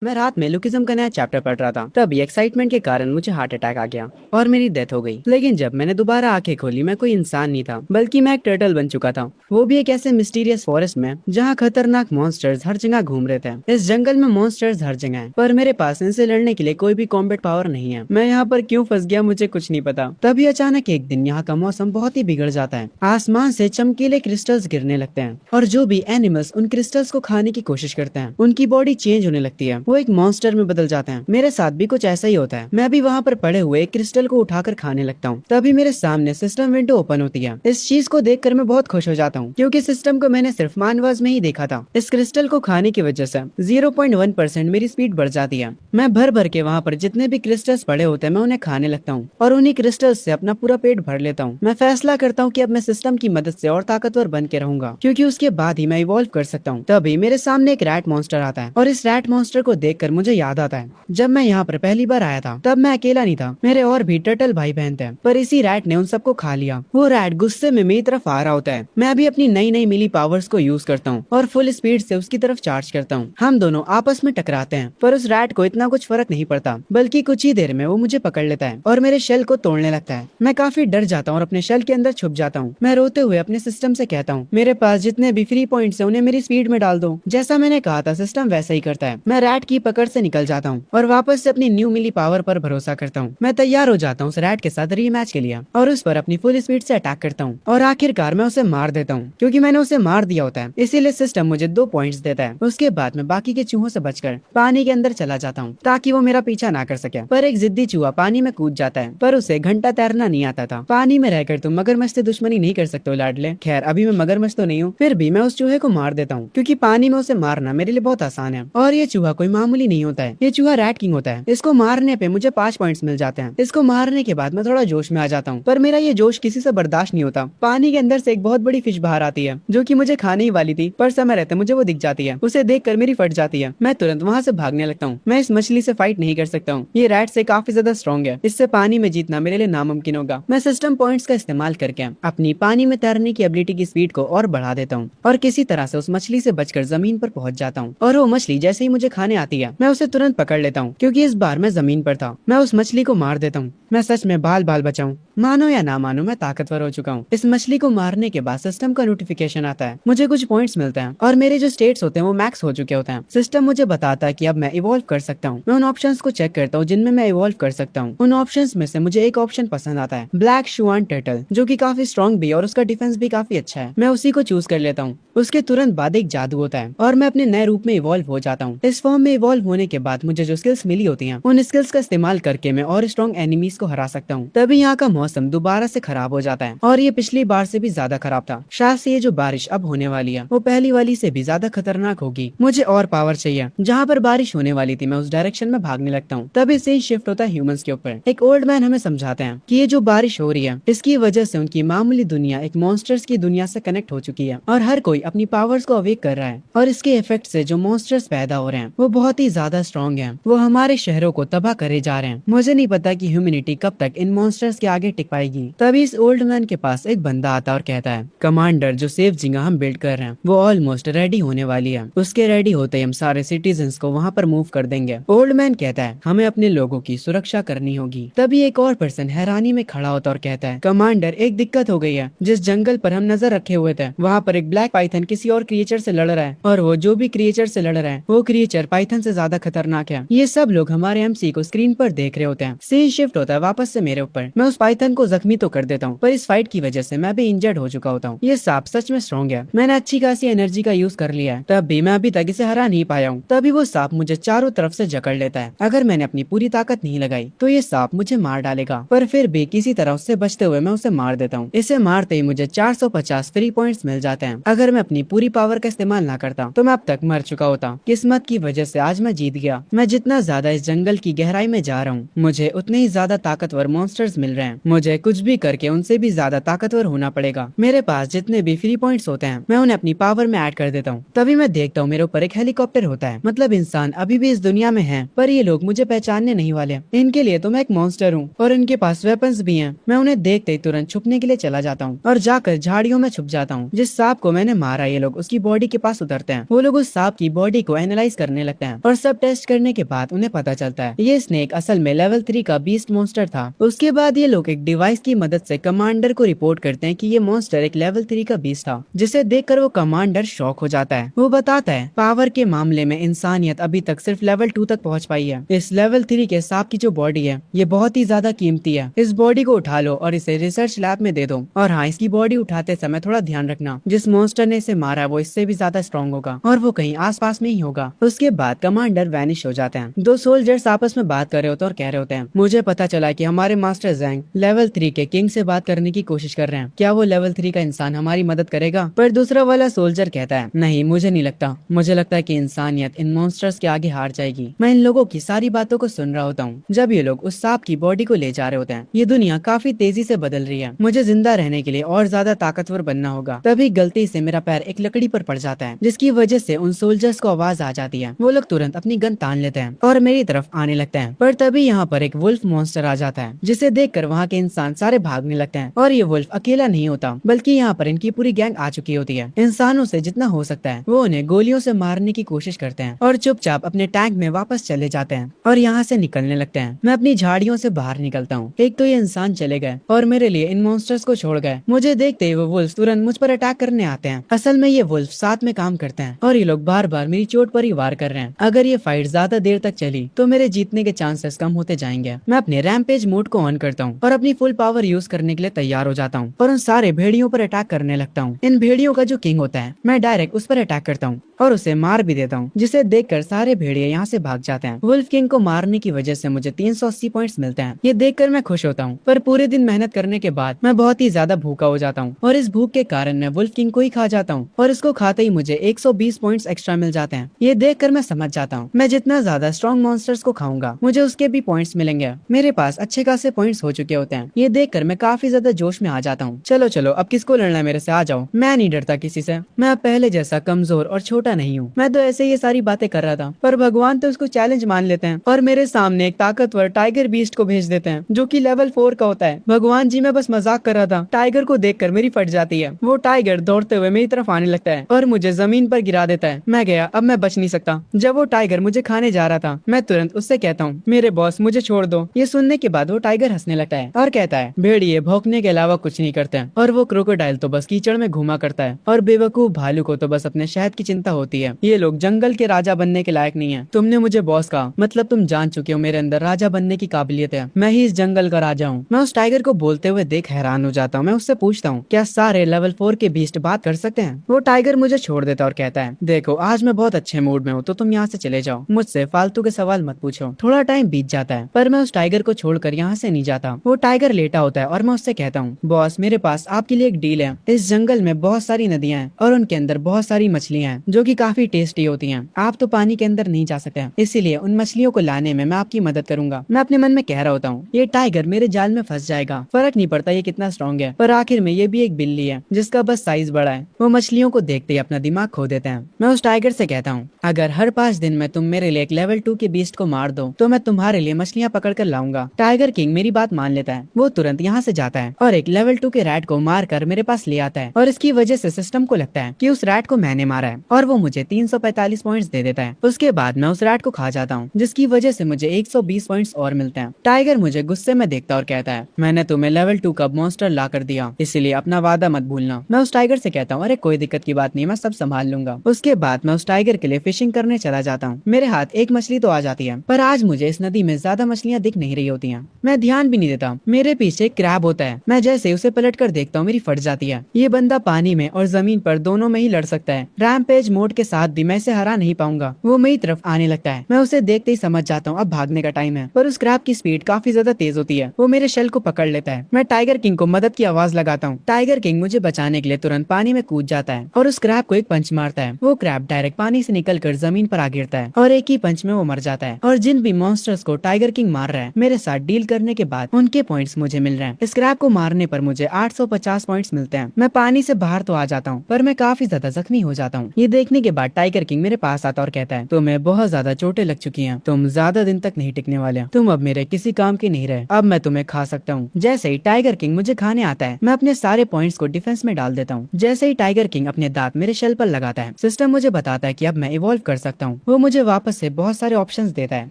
मैं रात में लुकिज्म का नया चैप्टर पढ़ रहा था, तभी एक्साइटमेंट के कारण मुझे हार्ट अटैक आ गया और मेरी डेथ हो गई। लेकिन जब मैंने दोबारा आंखें खोली, मैं कोई इंसान नहीं था, बल्कि मैं एक टर्टल बन चुका था। वो भी एक ऐसे मिस्टीरियस फॉरेस्ट में जहाँ खतरनाक मॉन्स्टर्स हर जगह घूम रहे थे। इस जंगल में मॉन्स्टर्स हर जगह हैं, पर मेरे पास इनसे लड़ने के लिए कोई भी कॉम्बैट पावर नहीं है। मैं यहाँ पर क्यों फंस गया, मुझे कुछ नहीं पता। तभी अचानक एक दिन यहाँ का मौसम बहुत ही बिगड़ जाता है। आसमान से चमकीले क्रिस्टल्स गिरने लगते हैं और जो भी एनिमल्स उन क्रिस्टल्स को खाने की कोशिश करते हैं, उनकी बॉडी चेंज होने लगती है, वो एक मॉन्स्टर में बदल जाते हैं। मेरे साथ भी कुछ ऐसा ही होता है। मैं भी वहाँ पर पड़े हुए एक क्रिस्टल को उठाकर खाने लगता हूँ। तभी मेरे सामने सिस्टम विंडो ओपन होती है। इस चीज को देखकर मैं बहुत खुश हो जाता हूँ, क्योंकि सिस्टम को मैंने सिर्फ मानवास में ही देखा था। इस क्रिस्टल को खाने की वजह से 0.1% मेरी स्पीड बढ़ जाती है। मैं भर भर के वहाँ पर जितने भी क्रिस्टल्स पड़े होते हैं, मैं उन्हें खाने लगता हूँ और उन्हीं क्रिस्टल्स से अपना पूरा पेट भर लेता हूँ। मैं फैसला करता हूँ कि अब मैं सिस्टम की मदद से और ताकतवर बन के रहूंगा, क्योंकि उसके बाद ही मैं इवॉल्व कर सकता हूँ। तभी मेरे सामने एक रैट मॉन्स्टर आता है और इस रैट मॉन्स्टर को देखकर मुझे याद आता है, जब मैं यहाँ पर पहली बार आया था तब मैं अकेला नहीं था, मेरे और भी टर्टल भाई बहन थे, पर इसी रैट ने उन सबको खा लिया। वो रैट गुस्से में मेरी तरफ आ रहा होता है। मैं अभी अपनी नई नई मिली पावर्स को यूज करता हूँ और फुल स्पीड से उसकी तरफ चार्ज करता हूँ। हम दोनों आपस में टकराते हैं, पर उस रैट को इतना कुछ फर्क नहीं पड़ता, बल्कि कुछ ही देर में वो मुझे पकड़ लेता है और मेरे शेल को तोड़ने लगता है। मैं काफी डर जाता हूँ और अपने शेल के अंदर छुप जाता हूँ। मैं रोते हुए अपने सिस्टम से कहता हूँ, मेरे पास जितने भी फ्री पॉइंट्स हैं उन्हें मेरी स्पीड में डाल दो। जैसा मैंने कहा था, सिस्टम वैसा ही करता है। मैं रैट की पकड़ से निकल जाता हूँ और वापस से अपनी न्यू मिली पावर पर भरोसा करता हूँ। मैं तैयार हो जाता हूँ उस रैट के साथ रीमैच के लिए और उस पर अपनी फुल स्पीड से अटैक करता हूँ और आखिरकार मैं उसे मार देता हूँ, क्योंकि मैंने उसे मार दिया होता है। इसीलिए सिस्टम मुझे 2 पॉइंट्स देता है। उसके बाद मैं बाकी के चूहों से बचकर पानी के अंदर चला जाता हूँ, ताकि वो मेरा पीछा ना कर सके। पर एक जिद्दी चूहा पानी में कूद जाता है, पर उसे घंटा तैरना नहीं आता था। पानी में रहकर तुम मगरमच्छ से दुश्मनी नहीं कर सकते हो लाडले। खैर, अभी मैं मगरमच्छ तो नहीं हूँ, फिर भी मैं उस चूहे को मार देता हूँ, क्योंकि पानी में उसे मारना मेरे लिए बहुत आसान है। और ये चूहा कोई मामूली नहीं होता है, ये चूहा रैट किंग होता है। इसको मारने पे मुझे 5 पॉइंट्स मिल जाते हैं। इसको मारने के बाद मैं थोड़ा जोश में आ जाता हूँ, पर मेरा ये जोश किसी से बर्दाश्त नहीं होता। पानी के अंदर से एक बहुत बड़ी फिश बाहर आती है, जो कि मुझे खाने ही वाली थी, पर समय रहते मुझे वो दिख जाती है। उसे देखकर मेरी फट जाती है। मैं तुरंत वहाँ से भागने लगता हूँ। मैं इस मछली से फाइट नहीं कर सकता हूँ, ये रैट से काफी ज्यादा स्ट्रॉन्ग है। इससे पानी में जीतना मेरे लिए नामुमकिन होगा। मैं सिस्टम पॉइंट्स का इस्तेमाल करके अपनी पानी में तैरने की एबिलिटी की स्पीड को और बढ़ा देता हूँ और किसी तरह से उस मछली से बचकर जमीन पर पहुंच जाता हूँ। और वो मछली जैसे ही मुझे खाने आती है, मैं उसे तुरंत पकड़ लेता हूँ, क्योंकि इस बार मैं जमीन पर था। मैं उस मछली को मार देता हूँ। मैं सच में बाल बाल बचाऊं, मानो या ना मानो, मैं ताकतवर हो चुका हूँ। इस मछली को मारने के बाद सिस्टम का नोटिफिकेशन आता है, मुझे कुछ पॉइंट्स मिलते हैं और मेरे जो स्टेट्स होते हैं वो मैक्स हो चुके होते हैं। सिस्टम मुझे बताता है कि अब मैं इवॉल्व कर सकता हूँ। मैं उन ऑप्शंस को चेक करता हूँ जिनमें मैं इवॉल्व कर सकता हूँ। उन ऑप्शंस में से मुझे एक ऑप्शन पसंद आता है, ब्लैक शुआन टर्टल, जो कि काफी स्ट्रॉन्ग भी है और उसका डिफेंस भी काफी अच्छा है। मैं उसी को चूज कर लेता हूँ। उसके तुरंत बाद एक जादू होता है और मैं अपने नए रूप में इवॉल्व हो जाता हूँ। इस फॉर्म में इवॉल्व होने के बाद मुझे जो स्किल्स मिली होती हैं, उन स्किल्स का इस्तेमाल करके मैं और स्ट्रॉन्ग एनिमीज को हरा सकता हूँ। तभी यहाँ का मौसम दोबारा से खराब हो जाता है और ये पिछली बार से भी ज्यादा खराब था। शायद से ये जो बारिश अब होने वाली है वो पहली वाली से भी ज्यादा खतरनाक होगी। मुझे और पावर चाहिए। जहाँ पर बारिश होने वाली थी, मैं उस डायरेक्शन में भागने लगता हूँ। तभी से शिफ्ट होता है ह्यूमंस के ऊपर। एक ओल्ड मैन हमें समझाते हैं कि ये जो बारिश हो रही है, इसकी वजह से उनकी मामूली दुनिया एक मॉन्स्टर्स की दुनिया से कनेक्ट हो चुकी है और हर कोई अपनी पावर्स को अवेक कर रहा है। और इसके इफेक्ट से जो मॉन्स्टर्स पैदा हो रहे हैं वो बहुत ही ज्यादा स्ट्रॉन्ग हैं। वो हमारे शहरों को तबाह करे जा रहे हैं। मुझे नहीं पता कि ह्यूमैनिटी कब तक इन मॉन्स्टर्स के आगे टिक पाएगी। तभी इस ओल्ड मैन के पास एक बंदा आता और कहता है, कमांडर, जो सेफ जगह हम बिल्ड कर रहे हैं वो ऑलमोस्ट रेडी होने वाली है। उसके रेडी होते ही हम सारे सिटीजन्स को वहाँ पर मूव कर देंगे। ओल्ड मैन कहता है, हमें अपने लोगों की सुरक्षा करनी होगी। तभी एक और पर्सन हैरानी में खड़ा होता और कहता है, कमांडर, एक दिक्कत हो गई है। जिस जंगल पर हम नजर रखे हुए थे, वहाँ पर एक ब्लैक पाइथन किसी और क्रिएचर से लड़ रहा है और वो जो भी क्रिएचर से लड़ रहा है वो क्रिएचर पाइथन से ज्यादा खतरनाक है। ये सब लोग हमारे एमसी को स्क्रीन पर देख रहे होते हैं। सीन शिफ्ट होता है वापस से मेरे ऊपर। मैं उस पाइथन को जख्मी तो कर देता हूँ, पर इस फाइट की वजह से मैं भी इंजर्ड हो चुका होता हूँ। ये सांप सच में स्ट्रॉन्ग है। मैंने अच्छी खासी एनर्जी का यूज कर लिया है, तब भी मैं अभी तक इसे हरा नहीं पाया हूँ। तभी वो सांप मुझे चारों तरफ से जकड़ लेता है। अगर मैंने अपनी पूरी ताकत नहीं लगाई तो ये सांप मुझे मार डालेगा, पर फिर भी किसी तरह उससे बचते हुए मैं उसे मार देता हूँ। इसे मारते ही मुझे 450 फ्री पॉइंट्स मिल जाते हैं। अगर मैं अपनी पूरी पावर का इस्तेमाल ना करता तो मैं अब तक मर चुका होता। किस्मत की वजह से आज मैं जीत गया। मैं जितना ज्यादा इस जंगल की गहराई में जा रहा हूँ, मुझे उतने ही ज्यादा ताकतवर मॉन्स्टर्स मिल रहे हैं। मुझे कुछ भी करके उनसे भी ज्यादा ताकतवर होना पड़ेगा। मेरे पास जितने भी फ्री पॉइंट्स होते हैं मैं उन्हें अपनी पावर में ऐड कर देता हूँ। तभी मैं देखता हूँ मेरे ऊपर एक हेलीकॉप्टर होता है। मतलब इंसान अभी भी इस दुनिया में है, पर ये लोग मुझे पहचानने नहीं वाले। इनके लिए तो मैं एक मॉन्स्टर हूँ और इनके पास वेपन्स भी हैं। मैं उन्हें देखते ही तुरंत छुपने के लिए चला जाता हूँ और जाकर झाड़ियों में छुप जाता हूँ। जिस सांप को मैंने मारा, ये लोग उसकी बॉडी के पास उतरते हैं। वो लोग उस सांप की बॉडी को एनालाइज करने लगते हैं हैं और सब टेस्ट करने के बाद उन्हें पता चलता है ये स्नेक असल में लेवल 3 का बीस्ट मॉन्स्टर था। उसके बाद ये लोग एक डिवाइस की मदद से कमांडर को रिपोर्ट करते हैं कि ये मॉन्स्टर एक लेवल 3 का बीस्ट था, जिसे देखकर वो कमांडर शॉक हो जाता है। वो बताता है पावर के मामले में इंसानियत अभी तक सिर्फ लेवल 2 तक पहुंच पाई है। इस लेवल 3 के सांप की जो बॉडी है ये बहुत ही ज्यादा कीमती है। इस बॉडी को उठा लो और इसे रिसर्च लैब में दे दो। और हाँ, इसकी बॉडी उठाते समय थोड़ा ध्यान रखना, जिस मॉन्स्टर ने इसे मारा वो इससे भी ज्यादा स्ट्रॉन्ग होगा और वो कहीं आसपास में ही होगा। उसके बाद कमांडर वैनिश हो जाते हैं। दो सोल्जर्स आपस में बात कर रहे होते हैं और कह रहे होते हैं मुझे पता चला कि हमारे मास्टर जैंग लेवल 3 के किंग से बात करने की कोशिश कर रहे हैं। क्या वो लेवल 3 का इंसान हमारी मदद करेगा? पर दूसरा वाला सोल्जर कहता है नहीं, मुझे नहीं लगता। मुझे लगता है कि इंसानियत इन मॉन्स्टर्स के आगे हार जाएगी। मैं इन लोगों की सारी बातों को सुन रहा होता हूँ जब ये लोग उस सांप की बॉडी को ले जा रहे होते हैं। ये दुनिया काफी तेजी से बदल रही है। मुझे जिंदा रहने के लिए और ज्यादा ताकतवर बनना होगा। तभी गलती से मेरा पैर एक लकड़ी पर पड़ जाता है, जिसकी वजह से उन सोल्जर्स को आवाज आ जाती है। वो लोग तुरंत अपनी गन तान लेते हैं और मेरी तरफ आने लगते हैं। पर तभी यहाँ पर एक वुल्फ मॉन्स्टर आ जाता है, जिसे देखकर वहाँ के इंसान सारे भागने लगते हैं। और ये वुल्फ अकेला नहीं होता, बल्कि यहाँ पर इनकी पूरी गैंग आ चुकी होती है। इंसानों से जितना हो सकता है वो उन्हें गोलियों से मारने की कोशिश करते हैं और चुपचाप अपने टैंक में वापस चले जाते हैं और यहाँ से निकलने लगते हैं। मैं अपनी झाड़ियों से बाहर निकलता हूँ। एक तो ये इंसान चले गए और मेरे लिए इन मॉन्स्टर्स को छोड़ गए। मुझे देखते ही वो वुल्फ तुरंत मुझ पर अटैक करने आते हैं। असल में ये वुल्फ साथ में काम करते हैं और ये लोग बार बार मेरी चोट पर ही वार कर रहे हैं। अगर ये फाइट ज्यादा देर तक चली तो मेरे जीतने के चांसेस कम होते जाएंगे। मैं अपने रैम्पेज मोड को ऑन करता हूँ और अपनी फुल पावर यूज करने के लिए तैयार हो जाता हूँ और उन सारे भेड़ियों पर अटैक करने लगता हूँ। इन भेड़ियों का जो किंग होता है मैं डायरेक्ट उस पर अटैक करता हूँ और उसे मार भी देता हूँ, जिसे देखकर सारे भेड़िए यहाँ से भाग जाते हैं। वुल्फ किंग को मारने की वजह से मुझे 380 पॉइंट्स मिलते हैं। ये देखकर मैं खुश होता हूँ, पर पूरे दिन मेहनत करने के बाद मैं बहुत ही ज्यादा भूखा हो जाता हूँ और इस भूख के कारण मैं वुल्फ किंग को ही खा जाता हूँ और इसको खाते ही मुझे 120 पॉइंट्स एक्स्ट्रा मिल जाते हैं। ये देखकर मैं समझ जाता हूँ मैं जितना ज्यादा स्ट्रॉन्ग मॉन्स्टर्स को खाऊंगा मुझे उसके भी पॉइंट्स मिलेंगे। मेरे पास अच्छे खासे पॉइंट्स हो चुके होते हैं। ये देखकर मैं काफी ज्यादा जोश में आ जाता हूँ। चलो चलो, अब किसको लड़ना है मेरे से, आ जाओ। मैं नहीं डरता किसी से। मैं अब पहले जैसा कमजोर और छोटा नहीं हूँ। मैं तो ऐसे ये सारी बातें कर रहा था, पर भगवान तो उसको चैलेंज मान लेते हैं और मेरे सामने एक ताकतवर टाइगर बीस्ट को भेज देते हैं जो कि लेवल 4 का होता है। भगवान जी, मैं बस मजाक कर रहा था। टाइगर को देखकर मेरी फट जाती है। वो टाइगर दौड़ते हुए मेरी तरफ आने लगता है और मुझे जमीन पर गिरा देता है। मैं गया, अब मैं बच नहीं सकता। जब वो टाइगर मुझे खाने जा रहा था मैं तुरंत उससे कहता हूँ मेरे बॉस मुझे छोड़ दो। ये सुनने के बाद वो टाइगर हंसने लगता है और कहता है भेड़िए भौंकने के अलावा कुछ नहीं करते हैं और वो क्रोकोडाइल तो बस कीचड़ में घुमा करता है और बेवकूफ भालू को तो बस अपने शहद की चिंता होती है। ये लोग जंगल के राजा बनने के लायक नहीं है। तुमने मुझे बॉस कहा, मतलब तुम जान चुके हो मेरे अंदर राजा बनने की काबिलियत है। मैं ही इस जंगल का राजा हूँ। मैं उस टाइगर को बोलते हुए देख हैरान हो जाता हूँ। मैं उससे पूछता हूँ क्या सारे लेवल 4 के बीस्ट बात कर सकते हैं? वो टाइगर मुझे छोड़ देता और कहता है देखो आज मैं बहुत अच्छे मूड में हूँ तो तुम यहाँ से चले जाओ। मुझसे फालतू के सवाल मत पूछो। थोड़ा टाइम बीत जाता है पर मैं उस टाइगर को छोड़कर यहाँ से नहीं जाता। वो टाइगर लेटा होता है और मैं उससे कहता हूँ बॉस मेरे पास आपके लिए एक डील है। इस जंगल में बहुत सारी नदियां हैं और उनके अंदर बहुत सारी मछलियां हैं जो कि काफी टेस्टी होती हैं। आप तो पानी के अंदर नहीं जा सकते, इसीलिए उन मछलियों को लाने में मैं आपकी मदद करूंगा। मैं अपने मन में कह रहा होता हूँ ये टाइगर मेरे जाल में फंस जाएगा, फर्क नहीं पड़ता ये कितना स्ट्रॉन्ग है, पर आखिर में ये भी एक बिल्ली है जिसका बस साइज बड़ा है। वो मछलियों को देखते ही अपना दिमाग खो देते हैं। मैं उस टाइगर से कहता हूँ अगर हर 5 दिन में तुम मेरे लिए एक लेवल 2 के बीस्ट को मार दो तो मैं तुम्हारे लिए मछलियाँ पकड़ कर लाऊंगा। टाइगर किंग मेरी बात मान लेता है। वो तुरंत यहाँ से जाता है और एक लेवल 2 के रैट को मार कर मेरे पास ले आता है और इसकी वजह से सिस्टम को लगता है कि उस रैट को मैंने मारा है और वो मुझे 345 पॉइंट्स दे देता है। उसके बाद मैं उस रैट को खा जाता हूँ जिसकी वजह से मुझे 120 पॉइंट्स और मिलते हैं। टाइगर मुझे गुस्से में देखता और कहता है मैंने तुम्हें लेवल 2 का मॉन्स्टर ला कर दिया, इसीलिए अपना वादा मत भूलना। मैं उस टाइगर से कहता हूँ अरे कोई दिक्कत की बात नहीं, मैं सब संभाल लूंगा। उसके बाद मैं उस टाइगर के लिए फिशिंग करने चला जाता हूँ। मेरे हाथ एक मछली तो आ जाती है पर आज मुझे इस नदी में ज्यादा मछलियाँ दिख नहीं रही होती है। मैं ध्यान भी नहीं देता। मेरे पीछे एक क्रैब होता है। मैं जैसे उसे पलट कर देखता हूँ मेरी फट जाती है। ये बंदा पानी में और जमीन पर दोनों में ही लड़ सकता है। रैम्पेज मोड के साथ भी मैं इसे हरा नहीं पाऊंगा। वो मेरी तरफ आने लगता है। मैं उसे देखते ही समझ जाता हूँ अब भागने का टाइम है, पर उस क्रैब की स्पीड काफी ज्यादा तेज होती है। वो मेरे शेल को पकड़ लेता है। मैं टाइगर किंग को मदद की आवाज लगाता हूँ। टाइगर किंग मुझे बचाने के लिए तुरंत पानी में कूद जाता है और उस क्रैब को एक पंच मारता है। वो क्रैब डायरेक्ट पानी से निकलकर जमीन पर आ गिरता है और एक ही पंच में वो मर जाता है। और जिन भी मॉन्स्टर्स को टाइगर किंग मार रहा है मेरे साथ डील करने के बाद उनके पॉइंट्स मुझे मिल रहे हैं। इस क्रैब को मारने पर मुझे 850 पॉइंट्स मिलते हैं। मैं पानी से बाहर तो आ जाता हूँ पर मैं काफी ज्यादा जख्मी हो जाता हूँ। ये देखने के बाद टाइगर किंग मेरे पास आता और कहता है तुम्हें बहुत ज्यादा चोटें लग चुकी हैं, तुम ज्यादा दिन तक नहीं टिकने वाले, तुम अब मेरे किसी काम के नहीं रहे, अब मैं तुम्हें खा सकता हूँ। जैसे ही टाइगर किंग मुझे खाने आता है मैं अपने सारे पॉइंट्स को डिफेंस में डाल देता हूँ। जैसे ही टाइगर किंग अपने दांत मेरे शेल पर लगाता है सिस्टम मुझे बताता है कि अब मैं इवॉल्व कर सकता हूँ। हूँ। वो मुझे वापस से बहुत सारे ऑप्शंस देता है,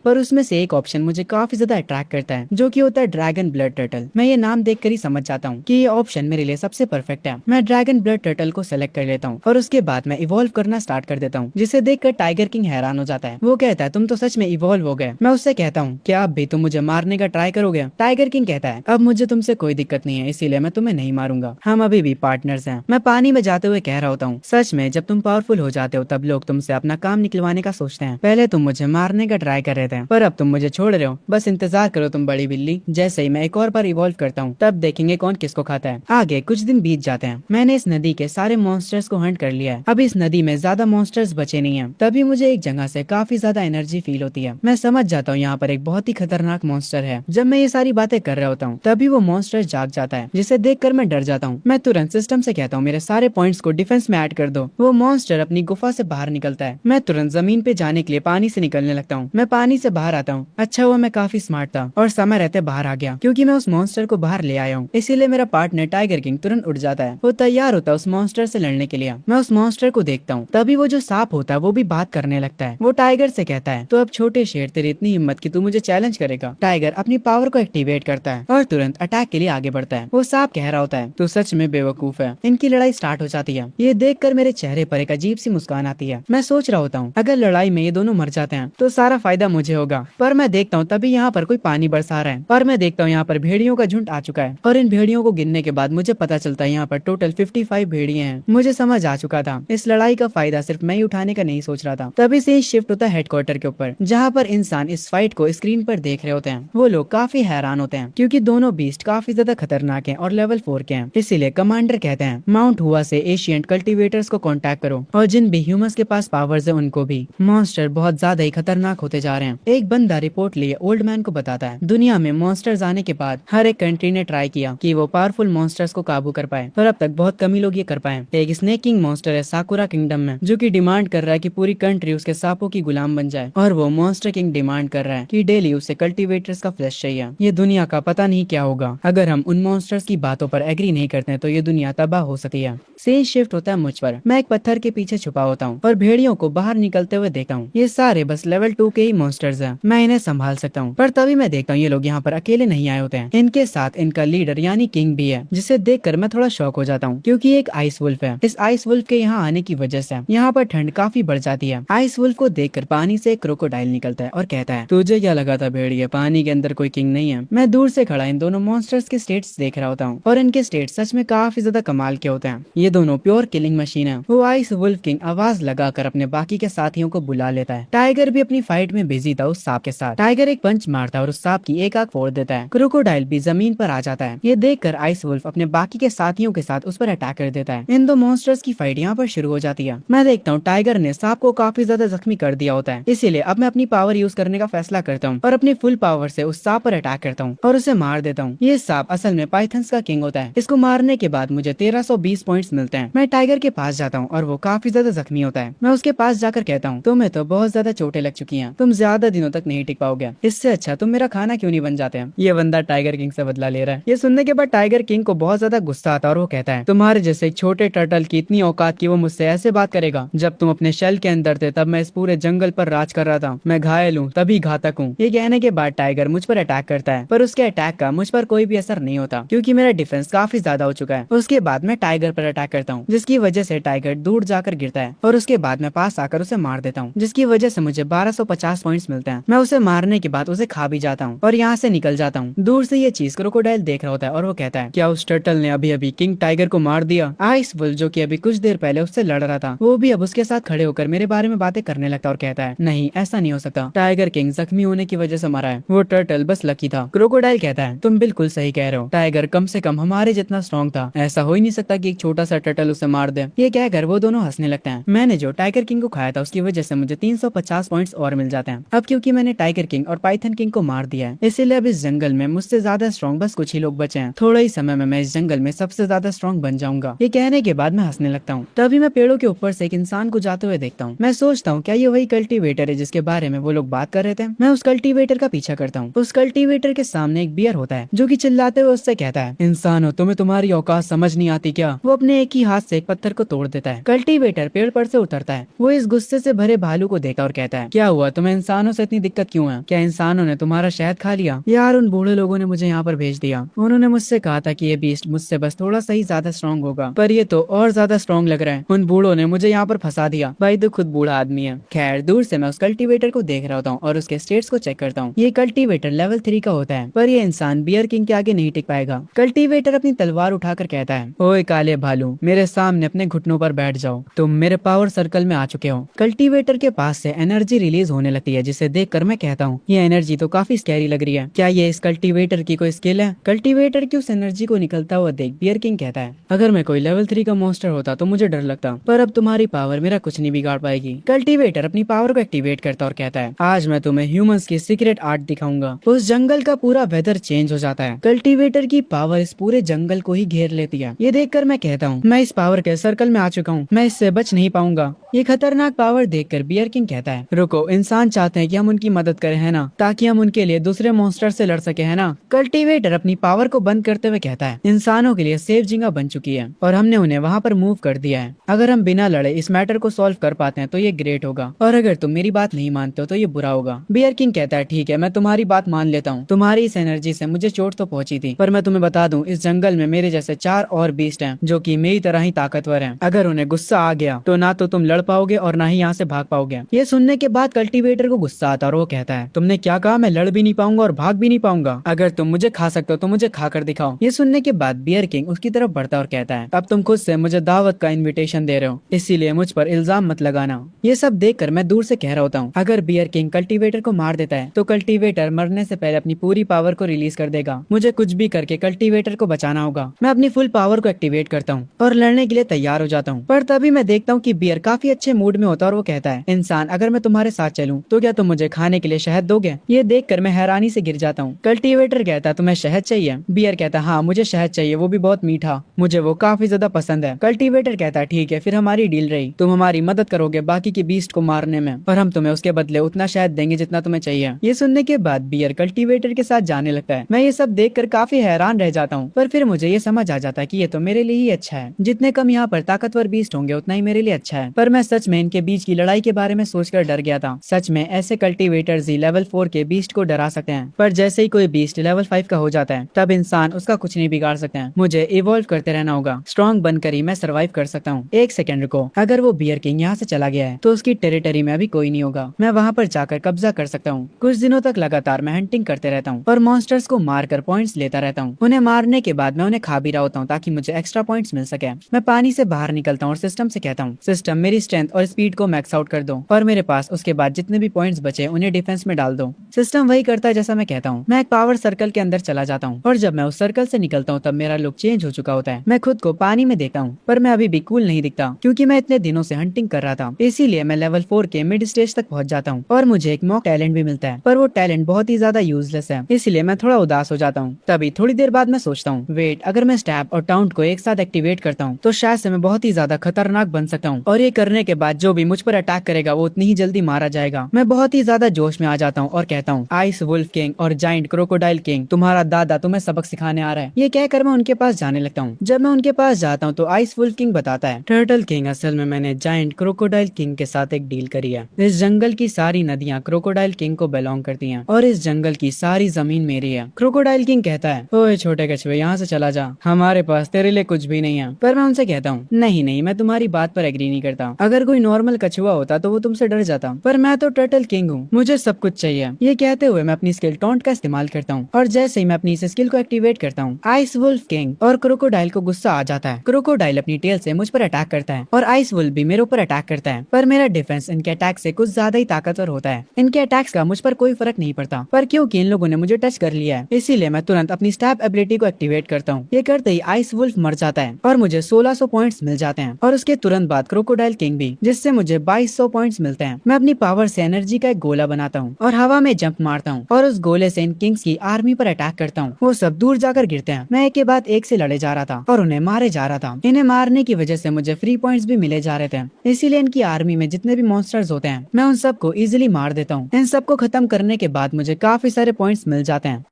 पर उसमें से एक ऑप्शन मुझे काफी ज्यादा अट्रैक्ट करता है, जो कि होता है ड्रैगन ब्लड टर्टल। मैं ये नाम देखकर ही समझ जाता हूँ कि ये ऑप्शन मेरे लिए सबसे परफेक्ट है। मैं ड्रैगन ब्लड टर्टल को सेलेक्ट कर लेता हूँ और उसके बाद मैं इवॉल्व करना स्टार्ट कर देता हूँ, जिसे देखकर टाइगर किंग हैरान हो जाता है। वो कहता है तुम तो सच में इवॉल्व हो गए। मैं उससे कहता हूँ क्या अब भी तुम मुझे मारने का ट्राई करोगे? टाइगर किंग कहता है अब मुझे तुमसे कोई दिक्कत नहीं है, इसीलिए मैं तुम्हें नहीं मारूंगा, हम अभी भी पार्टनर्स हैं। मैं पानी में जाते हुए कह रहा होता हूँ सच में जब तुम पावरफुल हो जाते हो तब लोग तुमसे अपना काम निकलवाने का सोचते हैं। पहले तुम मुझे मारने का ट्राई कर रहे थे, पर अब तुम मुझे छोड़ रहे हो। बस इंतजार करो तुम बड़ी बिल्ली। जैसे ही मैं एक और बार इवॉल्व करता हूँ तब देखेंगे कौन किसको खाता है। आगे कुछ दिन बीत जाते हैं। मैंने इस नदी के सारे मॉन्स्टर्स को हंट कर लिया है। अब इस नदी में ज्यादा मॉन्स्टर्स बचे नहीं है। तभी मुझे एक जगह से काफी ज्यादा एनर्जी फील होती है। मैं समझ जाता हूँ यहाँ पर एक बहुत ही खतरनाक मॉन्स्टर है। जब मैं ये सारी बातें कर रहा होता हूँ तभी वो मॉन्स्टर जाग जाता है, जिसे देखकर मैं डर जाता हूँ। मैं तुरंत सिस्टम से कहता हूँ मेरे सारे पॉइंट्स को डिफेंस में ऐड कर दो। वो मॉन्स्टर अपनी गुफा से बाहर निकलता है। मैं तुरंत जमीन पे जाने के लिए पानी से निकलने लगता हूँ। मैं पानी से बाहर आता हूँ। अच्छा हुआ मैं काफी स्मार्ट था और समय रहते बाहर आ गया, क्योंकि मैं उस मॉन्स्टर को बाहर ले आया हूँ। इसीलिए मेरा पार्टनर टाइगर किंग तुरंत उठ जाता है। वो तैयार होता है उस मॉन्स्टर से लड़ने के लिए। मैं उस मॉन्स्टर को देखता हूँ, तभी वो जो सांप होता है वो भी बात करने लगता है। वो टाइगर से कहता है तो अब छोटे शेर तेरी इतनी हिम्मत कि तू मुझे चैलेंज करेगा? टाइगर अपनी पावर को एक्टिवेट करता है और तुरंत अटैक के लिए आगे बढ़ता है। वो सांप कह रहा होता है तू सच में बेवकूफ है। इनकी लड़ाई स्टार्ट हो जाती है। ये देखकर मेरे चेहरे पर एक अजीब सी मुस्कान आती है। मैं सोच रहा होता हूँ अगर लड़ाई में ये दोनों मर जाते हैं तो सारा फायदा मुझे होगा। पर मैं देखता हूँ तभी यहाँ पर कोई पानी बरसा रहा है और मैं देखता हूँ यहाँ पर भेड़ियों का झुंड आ चुका है। और इन भेड़ियों को गिनने के बाद मुझे पता चलता है यहाँ पर टोटल 55 भेड़िए हैं। मुझे समझ आ चुका था इस लड़ाई का फायदा सिर्फ मैं ही उठाने का नहीं सोच रहा था। तभी से ही शिफ्ट होता है हेडक्वार्टर के ऊपर, जहाँ पर इंसान इस फाइट को स्क्रीन पर देख रहे होते हैं। वो लोग काफी हैरान होते हैं क्योंकि दोनों बीस्ट काफी ज्यादा खतरनाक हैं और लेवल 4 के हैं। इसीलिए कमांडर कहते हैं माउंट हुआ से एशियंट कल्टीवेटर्स को कांटेक्ट करो और जिन भी ह्यूमंस के पास पावर्स है उनको भी। मॉन्स्टर बहुत ज्यादा ही खतरनाक होते जा रहे हैं। एक बंदा रिपोर्ट लिए ओल्ड मैन को बताता है दुनिया में मॉन्स्टर्स आने के बाद हर एक कंट्री ने ट्राई किया कि वो पावरफुल मॉन्स्टर्स को काबू कर पाए, पर अब तक बहुत कम ही लोग ये कर पाए। एक स्नेक किंग मॉन्स्टर है साकुरा किंगडम में, जो कि डिमांड कर रहा है कि पूरी कंट्री उसके सांपों की गुलाम बन जाए। और वो मॉन्स्टर किंग डिमांड कर रहा है कि डेली उसे कल्टीवेटर्स का फ्लैश चाहिए। ये दुनिया का पता नहीं क्या होगा। अगर हम उन मॉन्स्टर्स की बातों पर एग्री नहीं करते हैं तो ये दुनिया तबाह हो सकती है। सीन शिफ्ट होता है मुझ पर। मैं एक पत्थर के पीछे छुपा होता हूँ और भेड़ियों को बाहर निकलते हुए देखता हूँ। ये सारे बस लेवल 2 के ही मॉन्स्टर्स हैं, मैं इन्हें संभाल सकता हूँ। पर तभी मैं देखता हूँ ये लोग यहाँ पर अकेले नहीं आए होते हैं। इनके साथ इनका लीडर यानी किंग भी है, जिसे देखकर मैं थोड़ा शॉक हो जाता हूँ क्योंकि एक आइस वुल्फ है। इस आइस वुल्फ के यहाँ आने की वजह से यहाँ पर ठंड काफी बढ़ जाती है। आइस वुल्फ को देखकर पानी से एक क्रोकोडाइल निकलता है और कहता है तुझे क्या लगा था भेड़िए, पानी के अंदर कोई किंग नहीं है? मैं दूर से खड़ा इन दोनों मॉन्स्टर्स के स्टेट्स देख रहा होता हूँ और इनके स्टेट्स सच में काफी ज्यादा कमाल के होते हैं। ये दोनों प्योर किलिंग मशीन है। वो आइस वुल्फ किंग आवाज लगाकर अपने बाकी के साथियों को बुला लेता है। टाइगर भी अपनी फाइट में बिजी था उस सांप के साथ। टाइगर एक पंच मारता है और उस सांप की एक आंख फोड़ देता है। क्रोकोडाइल भी जमीन पर आ जाता है। ये देखकर आइस वुल्फ अपने बाकी के साथियों के साथ उस पर अटैक कर देता है। इन दो मॉन्स्टर्स की फाइट यहाँ पर शुरू हो जाती है। मैं देखता हूँ टाइगर ने सांप को काफी ज्यादा जख्मी कर दिया होता है, इसीलिए अब मैं अपनी पावर यूज करने का फैसला करता हूँ और अपनी फुल पावर से उस सांप पर अटैक करता हूँ और उसे मार देता हूँ। ये सांप असल में पाइथन्स का किंग होता है। इसको मारने के बाद मुझे 1320 पॉइंट्स मिलते हैं। मैं टाइगर के पास जाता हूँ और वो काफी ज्यादा जख्मी होता है। मैं उसके पास जाकर कहता हूँ तुम्हें तो बहुत ज्यादा चोटें लग चुकी हैं, तुम ज्यादा दिनों तक नहीं टिक पाओगे। इससे अच्छा तुम मेरा खाना क्यों नहीं बन जाते हैं? ये बंदा टाइगर किंग से बदला ले रहा है। ये सुनने के बाद टाइगर किंग को बहुत ज्यादा गुस्सा आता है और वो कहता है तुम्हारे जैसे एक छोटे टर्टल की इतनी औकात की वो मुझसे ऐसे बात करेगा? जब तुम अपने शेल के अंदर थे तब मैं इस पूरे जंगल पर राज कर रहा था। मैं घायल हूँ तभी घातक हूँ। ये कहने के बाद टाइगर मुझ पर अटैक करता है, पर उसके अटैक का मुझ पर कोई भी असर नहीं होता क्योंकि मेरा डिफेंस काफी ज्यादा हो चुका है। उसके बाद मैं टाइगर पर अटैक करता हूँ, जिसकी वजह से टाइगर दूर जाकर गिरता है और उसके बाद मैं पास आकर उसे मार देता हूँ, जिसकी वजह से मुझे 1250 पॉइंट्स मिलते हैं। मैं उसे मारने के बाद उसे खा भी जाता हूँ और यहाँ से निकल जाता हूँ। दूर से ये चीज क्रोकोडाइल देख रहा होता है और वो कहता है क्या उस टर्टल ने अभी अभी किंग टाइगर को मार दिया? आइस वुल्फ जो कि अभी कुछ देर पहले उससे लड़ रहा था वो भी अब उसके साथ खड़े होकर मेरे बारे में बातें करने लगता और कहता है नहीं ऐसा नहीं हो सकता, टाइगर किंग जख्मी होने की वजह से मरा है, वो टर्टल बस लकी था। क्रोकोडाइल कहता है तुम बिल्कुल सही कह रहे हो, टाइगर कम से कम हमारे जितना स्ट्रॉन्ग था, ऐसा हो ही नहीं सकता कि एक छोटा सा टर्टल उसे मार दे। ये कहकर वो दोनों हंसने लगते हैं। मैंने जो टाइगर किंग को खाया था उसकी वजह से मुझे 350 पॉइंट्स और मिल जाते हैं। अब क्योंकि मैंने टाइगर किंग और पाइथन किंग को मार दिया है इसीलिए अब इस जंगल में मुझसे ज्यादा स्ट्रॉन्ग बस कुछ ही लोग बचे हैं। थोड़ा ही समय में मैं इस जंगल में सबसे ज्यादा स्ट्रॉन्ग बन जाऊंगा। ये कहने के बाद मैं हंसने लगता हूँ। तभी मैं पेड़ों के ऊपर से एक इंसान को जाते हुए देखता हूँ। मैं सोचता हूँ क्या ये वही कल्टीवेटर है जिसके बारे में वो लोग बात कर रहे थे? मैं उस कल्टीवेटर का पीछा करता हूँ। उस कल्टीवेटर के सामने एक बियर होता है जो कि चिल्लाते हुए उससे कहता है इंसान हो तुम्हें तुम्हारी औकात समझ नहीं आती क्या? वो अपने एक ही हाथ से एक पत्थर को तोड़ देता है। कल्टीवेटर पेड़ पर से उतरता है। वो इस गुस्से से भरे काले भालू को देखा और कहता है, क्या हुआ, तुम्हें इंसानों से इतनी दिक्कत क्यों है? क्या इंसानों ने तुम्हारा शहद खा लिया? यार उन बूढ़े लोगों ने मुझे यहाँ पर भेज दिया। उन्होंने मुझसे कहा था कि ये बीस्ट मुझसे बस थोड़ा सा ही ज्यादा स्ट्रॉन्ग होगा, पर ये तो और ज्यादा स्ट्रॉन्ग लग रहा है। उन बूढ़ों ने मुझे यहाँ पर फंसा दिया। भाई तो खुद बूढ़ा आदमी है। खैर दूर से मैं उस कल्टीवेटर को देख रहा होता हूँ और उसके स्टेट्स को चेक करता हूँ। ये कल्टीवेटर लेवल 3 का होता है, पर ये इंसान बियर किंग के आगे नहीं टिक पाएगा। कल्टीवेटर अपनी तलवार उठाकर कहता है, ओए काले भालू, मेरे सामने अपने घुटनों पर बैठ जाओ। तुम मेरे पावर सर्कल में आ चुके हो। कल्टीवेटर के पास से एनर्जी रिलीज होने लगती है, जिसे देखकर मैं कहता हूँ, ये एनर्जी तो काफी स्कैरी लग रही है। क्या ये इस कल्टीवेटर की कोई स्किल है? कल्टीवेटर की उस एनर्जी को निकलता हुआ देख बियर किंग कहता है, अगर मैं कोई लेवल 3 का मॉन्स्टर होता तो मुझे डर लगता, पर अब तुम्हारी पावर मेरा कुछ नहीं बिगाड़ पाएगी। कल्टीवेटर अपनी पावर को एक्टिवेट करता और कहता है, आज मैं तुम्हें ह्यूमंस की सीक्रेट आर्ट दिखाऊंगा। उस जंगल का पूरा वेदर चेंज हो जाता है। कल्टीवेटर की पावर इस पूरे जंगल को ही घेर लेती है। ये देखकर मैं कहता हूँ, मैं इस पावर के सर्कल में आ चुका हूँ, मैं इससे बच नहीं पाऊंगा। ये खतरनाक पावर देखकर बियर किंग कहता है, रुको, इंसान चाहते हैं कि हम उनकी मदद करें, है ना, ताकि हम उनके लिए दूसरे मॉन्स्टर से लड़ सके, है ना। कल्टीवेटर अपनी पावर को बंद करते हुए कहता है, इंसानों के लिए सेफ जगह बन चुकी है और हमने उन्हें वहाँ पर मूव कर दिया है। अगर हम बिना लड़े इस मैटर को सॉल्व कर पाते हैं तो ये ग्रेट होगा, और अगर तुम मेरी बात नहीं मानते हो तो ये बुरा होगा। बियर किंग कहता है, ठीक है, मैं तुम्हारी बात मान लेता हूँ। तुम्हारी इस एनर्जी से मुझे चोट तो पहुंची थी, पर मैं तुम्हें बता दूं, इस जंगल में मेरे जैसे 4 और बीस्ट हैं जो कि मेरी तरह ही ताकतवर हैं। अगर उन्हें गुस्सा आ गया तो ना तो तुम लड़ पाओगे और ना ही यहाँ से भाग पाओगे। ये सुनने के बाद कल्टीवेटर को गुस्सा आता और वो कहता है, तुमने क्या कहा? मैं लड़ भी नहीं पाऊंगा और भाग भी नहीं पाऊंगा? अगर तुम मुझे खा सकते हो तो मुझे खाकर दिखाओ। ये सुनने के बाद बियर किंग उसकी तरफ बढ़ता और कहता है, अब तुम खुद से मुझे दावत का इन्विटेशन दे रहे हो, इसीलिए मुझ पर इल्जाम मत लगाना। ये सब देखकर मैं दूर से कह रहा होता हूँ, अगर बियर किंग कल्टीवेटर को मार देता है तो कल्टीवेटर मरने से पहले अपनी पूरी पावर को रिलीज कर देगा। मुझे कुछ भी करके कल्टीवेटर को बचाना होगा। मैं अपनी फुल पावर को एक्टिवेट करता हूँ और लड़ने के लिए तैयार हो जाता हूँ। पर तभी मैं देखता हूँ कि बियर काफी अच्छे मूड में होता है और वो कहता है, इंसान, अगर मैं तुम्हारे साथ चलूं तो क्या तुम मुझे खाने के लिए शहद दोगे? ये देखकर मैं हैरानी से गिर जाता हूँ। कल्टीवेटर कहता है, तुम्हें शहद चाहिए? बियर कहता है, हाँ मुझे शहद चाहिए, वो भी बहुत मीठा, मुझे वो काफी ज्यादा पसंद है। कल्टीवेटर कहता है, ठीक है, फिर हमारी डील रही, तुम हमारी मदद करोगे बाकी के बीस्ट को मारने में, और हम तुम्हें उसके बदले उतना शहद देंगे जितना तुम्हें चाहिए। ये सुनने के बाद बियर कल्टीवेटर के साथ जाने लगता है। मैं ये सब देखकर काफी हैरान रह जाता हूँ, पर फिर मुझे ये समझ आ जाता है कि ये तो मेरे लिए ही अच्छा है। जितने कम यहाँ पर ताकतवर बीस्ट होंगे उतना ही मेरे लिए अच्छा है। पर मैं सच में इनके बीच की लड़ाई के बारे में सोचकर डर गया था। सच में ऐसे कल्टीवेटर्स ही लेवल 4 के बीस्ट को डरा सकते हैं, पर जैसे ही कोई बीस्ट लेवल 5 का हो जाता है तब इंसान उसका कुछ नहीं बिगाड़ सकते हैं। मुझे इवॉल्व करते रहना होगा, स्ट्रॉन्ग बनकर ही मैं सर्वाइव कर सकता हूँ। एक सेकंड रुको, अगर वो बियर किंग यहाँ से चला गया है तो उसकी टेरिटरी में अभी कोई नहीं होगा, मैं वहाँ पर जाकर कब्जा कर सकता हूँ। कुछ दिनों तक लगातार मैं हंटिंग करते रहता हूँ और मॉन्स्टर्स को मारकर पॉइंट्स लेता रहता हूँ। उन्हें मारने के बाद मैं उन्हें खा भी रहा होता हूँ ताकि मुझे एक्स्ट्रा पॉइंट्स मिल सके। मैं पानी से बाहर निकलता हूँ और सिस्टम से कहता हूँ, सिस्टम मेरी स्ट्रेंथ और स्पीड को मैक्स आउट कर दो और मेरे पास उसके बाद जितने भी पॉइंट्स बचे उन्हें डिफेंस में डाल दो। सिस्टम वही करता है जैसा मैं कहता हूँ। मैं एक पावर सर्कल के अंदर चला जाता हूँ और जब मैं उस सर्कल से निकलता हूँ तब मेरा लुक चेंज हो चुका होता है। मैं खुद को पानी में देखता हूँ, पर मैं अभी भी कूल नहीं दिखता क्योंकि मैं इतने दिनों से हंटिंग कर रहा था। इसीलिए मैं लेवल 4 के मिड स्टेज तक पहुंच जाता हूँ और मुझे एक मॉक टैलेंट भी मिलता है, पर वो टैलेंट बहुत ही ज्यादा यूजलेस है, इसलिए मैं थोड़ा उदास हो जाता हूँ। तभी थोड़ी देर बाद मैं सोचता हूँ, वेट, अगर मैं स्टैब और टाउंट को एक साथ एक्टिवेट करता हूँ तो शायद से मैं बहुत ही ज्यादा खतरनाक बन सकता हूँ, और ये करने के बाद जो भी मुझ पर अटैक करेगा वो उतनी ही जल्दी मारा जाएगा। मैं बहुत ही ज्यादा जोश में आ जाता हूँ और कहता हूँ, आइस वुल्फ किंग और जाइंट क्रोकोडाइल किंग, तुम्हारा दादा तुम्हें सबक सिखाने आ रहा है। ये कहकर मैं उनके पास जाने लगता हूँ। जब मैं उनके पास जाता हूँ तो आइस वुल्फ किंग बताता है, टर्टल किंग, असल में मैंने जाइंट क्रोकोडाइल किंग के साथ एक डील करी है। इस जंगल की सारी नदियाँ क्रोकोडाइल किंग को बिलोंग करती हैं और इस जंगल की सारी जमीन मेरी है। क्रोकोडाइल किंग कहता है, ओए छोटे कछुए, यहाँ से चला जा, हमारे पास तेरे लिए कुछ भी नहीं है। पर मैं उनसे कहता हूँ, नहीं नहीं, मैं तुम्हारी बात पर एग्री नहीं करता। अगर कोई नॉर्मल कछुआ होता तो वो तुमसे डर जाता, पर मैं तो टर्टल किंग हूँ, मुझे सब कुछ चाहिए। ये कहते हुए मैं अपनी स्किल टॉन्ट का इस्तेमाल करता हूँ और जैसे ही मैं अपनी इस स्किल को एक्टिवेट करता हूँ, आइस वुल्फ किंग और क्रोकोडाइल को गुस्सा आ जाता है। क्रोकोडाइल अपनी टेल से मुझ पर अटैक करता है और आइस वुल्फ भी मेरे ऊपर अटैक करता है, पर मेरा डिफेंस इनके अटैक से कुछ ज्यादा ही ताकतवर होता है। इनके अटैक्स का मुझ पर कोई फर्क नहीं पड़ता, पर क्योंकि इन लोगों ने मुझे टच कर लिया है इसीलिए मैं तुरंत अपनी स्टैब एबिलिटी को एक्टिवेट करता हूँ। ये करते ही आइस वुल्फ मर जाता है और मुझे 1600 पॉइंट्स मिल जाते हैं, और उसके तुरंत बाद क्रोकोडाइल किंग भी, जिससे मुझे 2200 पॉइंट्स मिलते हैं। मैं अपनी पावर से एनर्जी का एक गोला बनाता हूँ और हवा में जंप मारता हूँ और उस गोले से इन किंग्स की आर्मी पर अटैक करता हूँ। वो सब दूर जाकर गिरते हैं। मैं एक के बाद एक से लड़े जा रहा था और उन्हें मारे जा रहा था। इन्हें मारने की वजह से मुझे फ्री पॉइंट्स भी मिले जा रहे थे, इसीलिए इनकी आर्मी में जितने भी मॉन्स्टर्स होते हैं मैं उन सबको इजीली मार देता हूँ। इन सबको खत्म करने के बाद मुझे काफी सारे पॉइंट्स मिल जाते हैं।